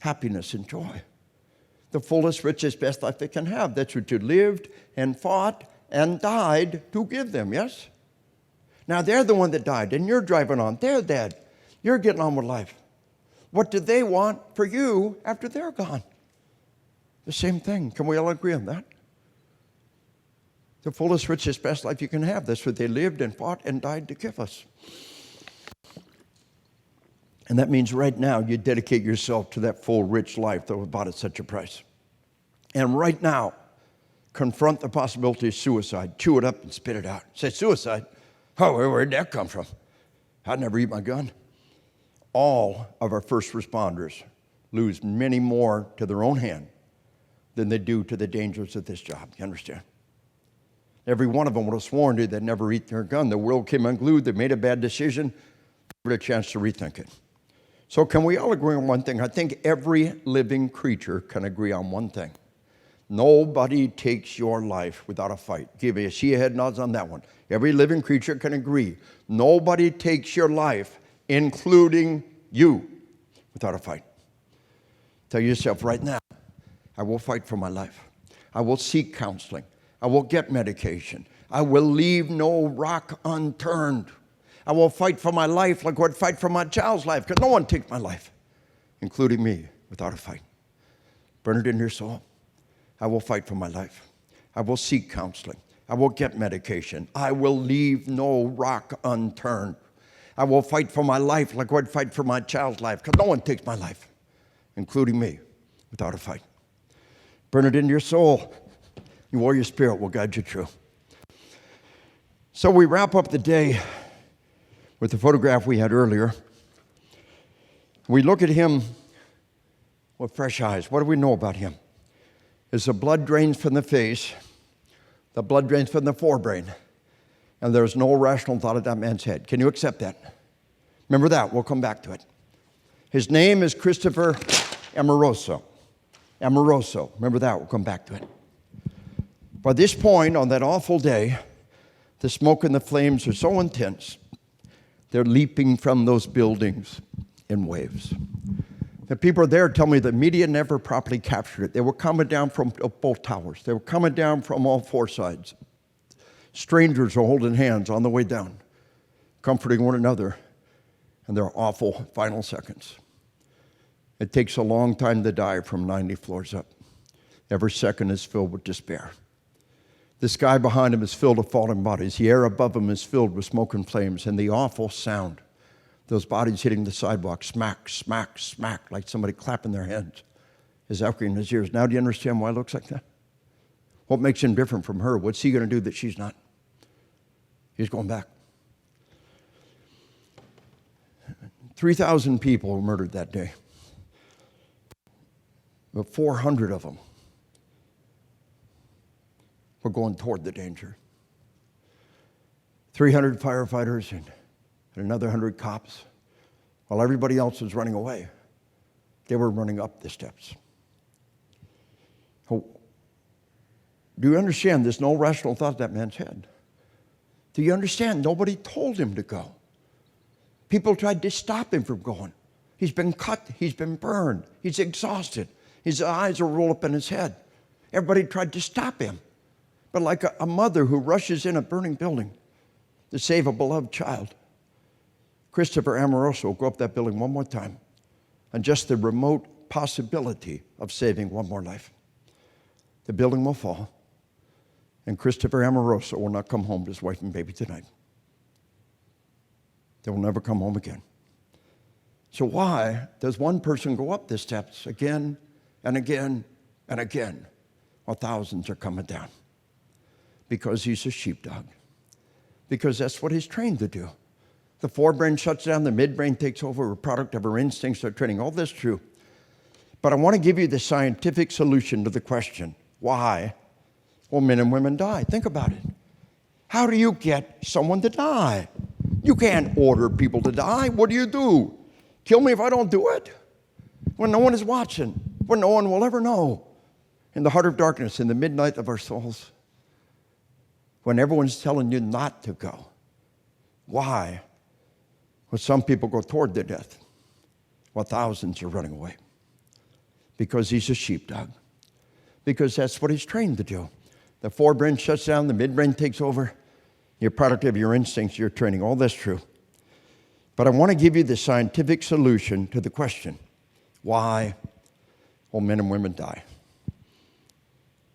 Happiness and joy. The fullest, richest, best life they can have. That's what you lived and fought and died to give them, yes? Now they're the one that died, and you're driving on. They're dead. You're getting on with life. What do they want for you after they're gone? The same thing. Can we all agree on that? The fullest, richest, best life you can have. That's what they lived and fought and died to give us. And that means right now you dedicate yourself to that full, rich life that was bought at such a price. And right now, confront the possibility of suicide. Chew it up and spit it out. Say, suicide? Oh, where'd that come from? I'd never eat my gun. All of our first responders lose many more to their own hand than they do to the dangers of this job. You understand? Every one of them would have sworn to they'd never eat their gun. The world came unglued. They made a bad decision. Never had a chance to rethink it. So can we all agree on one thing? I think every living creature can agree on one thing. Nobody takes your life without a fight. Give me a see ahead nods on that one. Every living creature can agree. Nobody takes your life, including you, without a fight. Tell yourself right now, I will fight for my life. I will seek counseling. I will get medication. I will leave no rock unturned. I will fight for my life like I would fight for my child's life, because no one takes my life, including me, without a fight. Burn it in your soul. I will fight for my life. I will seek counseling. I will get medication. I will leave no rock unturned. I will fight for my life like I would fight for my child's life, because no one takes my life, including me, without a fight. Burn it in your soul. Your warrior spirit will guide you true. So we wrap up the day with the photograph we had earlier. We look at him with fresh eyes. What do we know about him? As the blood drains from the face, the blood drains from the forebrain, and there's no rational thought at that man's head. Can you accept that? Remember that. We'll come back to it. His name is Christopher Amoroso. Amoroso. Remember that. We'll come back to it. By this point, on that awful day, the smoke and the flames are so intense, they're leaping from those buildings in waves. The people there tell me the media never properly captured it. They were coming down from both towers. They were coming down from all four sides. Strangers are holding hands on the way down, comforting one another in their awful final seconds. It takes a long time to die from 90 floors up. Every second is filled with despair. The sky behind him is filled with fallen bodies. The air above him is filled with smoke and flames, and the awful sound, those bodies hitting the sidewalk, smack, smack, smack, like somebody clapping their hands, is echoing in his ears. Now do you understand why it looks like that? What makes him different from her? What's he going to do that she's not? He's going back. 3,000 people were murdered that day. But 400 of them were going toward the danger. 300 firefighters and another 100 cops. While everybody else was running away, they were running up the steps. Oh, do you understand there's no rational thought in that man's head? Do you understand nobody told him to go? People tried to stop him from going. He's been cut. He's been burned. He's exhausted. His eyes are rolled up in his head. Everybody tried to stop him. But like a mother who rushes in a burning building to save a beloved child, Christopher Amoroso will go up that building one more time and just the remote possibility of saving one more life. The building will fall, and Christopher Amoroso will not come home to his wife and baby tonight. They will never come home again. So why does one person go up the steps again and again and again while thousands are coming down? Because he's a sheepdog. Because that's what he's trained to do. The forebrain shuts down, the midbrain takes over, a product of our instincts, our training. All this true. But I want to give you the scientific solution to the question, why will men and women die? Think about it. How do you get someone to die? You can't order people to die. What do? Kill me if I don't do it? When no one is watching, when no one will ever know. In the heart of darkness, in the midnight of our souls, when everyone's telling you not to go? Why? Well, some people go toward their death, while thousands are running away. Because he's a sheepdog. Because that's what he's trained to do. The forebrain shuts down, the midbrain takes over. You're a product of your instincts, your training, all that's true. But I want to give you the scientific solution to the question, why will men and women die?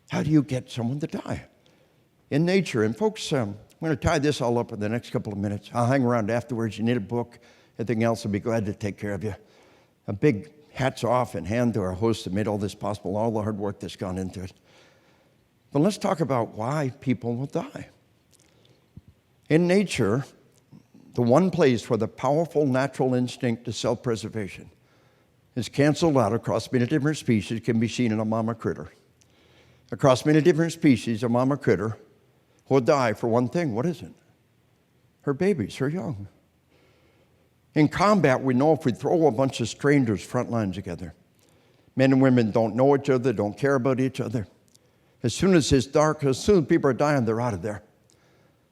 How do you get someone to die? In nature, and folks, I'm going to tie this all up in the next couple of minutes. I'll hang around afterwards. You need a book, anything else, I'll be glad to take care of you. A big hats off and hand to our hosts that made all this possible, all the hard work that's gone into it. But let's talk about why people will die. In nature, the one place where the powerful natural instinct to self-preservation is canceled out across many different species can be seen in a mama critter. Across many different species, a mama critter will die for one thing. What is it? Her babies, her young. In combat, we know if we throw a bunch of strangers front lines together, men and women don't know each other, don't care about each other. As soon as it's dark, as soon as people are dying, they're out of there.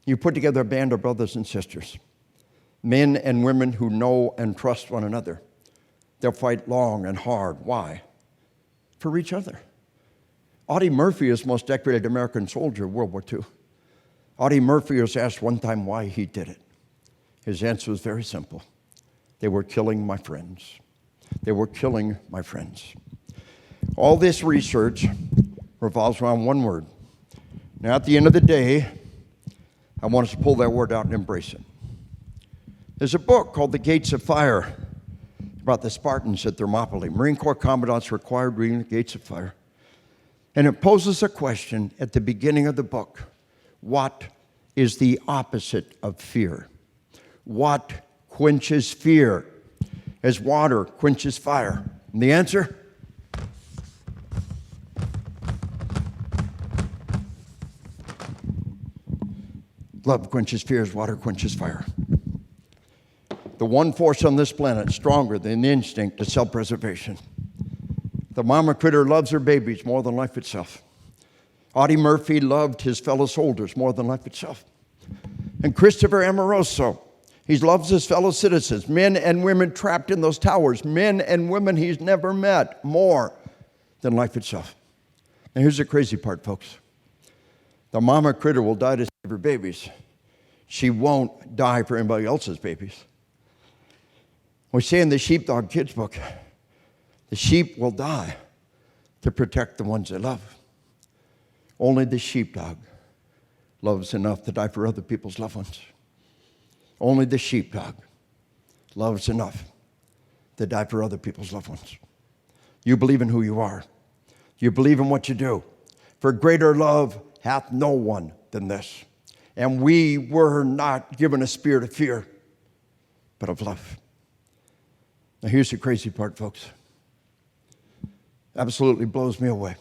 You put together a band of brothers and sisters, men and women who know and trust one another. They'll fight long and hard. Why? For each other. Audie Murphy is the most decorated American soldier of World War II. Audie Murphy was asked one time why he did it. His answer was very simple. They were killing my friends. They were killing my friends. All this research revolves around one word. Now, at the end of the day, I want us to pull that word out and embrace it. There's a book called The Gates of Fire about the Spartans at Thermopylae. Marine Corps commandants required reading The Gates of Fire. And it poses a question at the beginning of the book. What is the opposite of fear? What quenches fear as water quenches fire? And the answer? Love quenches fear as water quenches fire. The one force on this planet stronger than the instinct is self-preservation. The mama critter loves her babies more than life itself. Audie Murphy loved his fellow soldiers more than life itself. And Christopher Amoroso, he loves his fellow citizens, men and women trapped in those towers, men and women he's never met more than life itself. And here's the crazy part, folks. The mama critter will die to save her babies. She won't die for anybody else's babies. We say in the Sheepdog Kids book, the sheep will die to protect the ones they love. Only the sheepdog loves enough to die for other people's loved ones. Only the sheepdog loves enough to die for other people's loved ones. You believe in who you are. You believe in what you do. For greater love hath no one than this. And we were not given a spirit of fear, but of love. Now here's the crazy part, folks. Absolutely blows me away.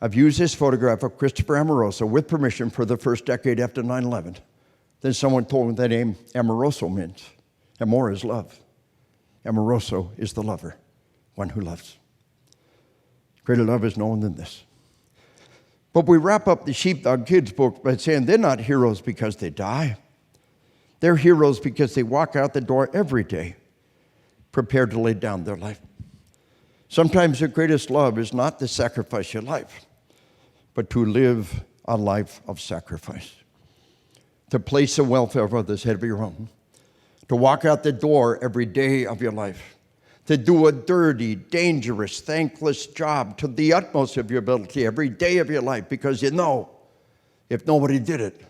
I've used this photograph of Christopher Amoroso with permission for the first decade after 9/11. Then someone told me the name Amoroso means. Amor is love. Amoroso is the lover, one who loves. Greater love is no one than this. But we wrap up the Sheepdog Kids book by saying they're not heroes because they die. They're heroes because they walk out the door every day, prepared to lay down their life. Sometimes the greatest love is not to sacrifice your life, but to live a life of sacrifice. To place the welfare of others ahead of your own. To walk out the door every day of your life. To do a dirty, dangerous, thankless job to the utmost of your ability every day of your life, because you know, if nobody did it,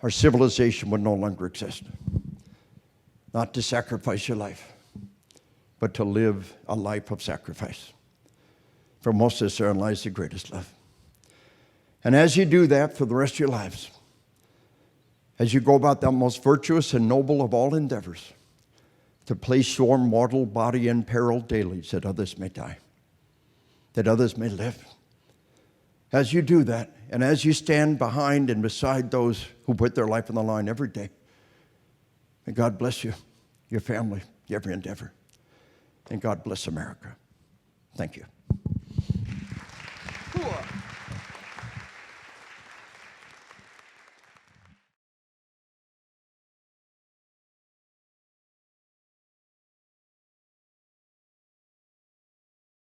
our civilization would no longer exist. Not to sacrifice your life, but to live a life of sacrifice. For most of us, therein lies the greatest love. And as you do that for the rest of your lives, as you go about that most virtuous and noble of all endeavors, to place your mortal body in peril daily that others may die, that others may live. As you do that, and as you stand behind and beside those who put their life on the line every day, may God bless you, your family, every endeavor. And God bless America. Thank you. Cool.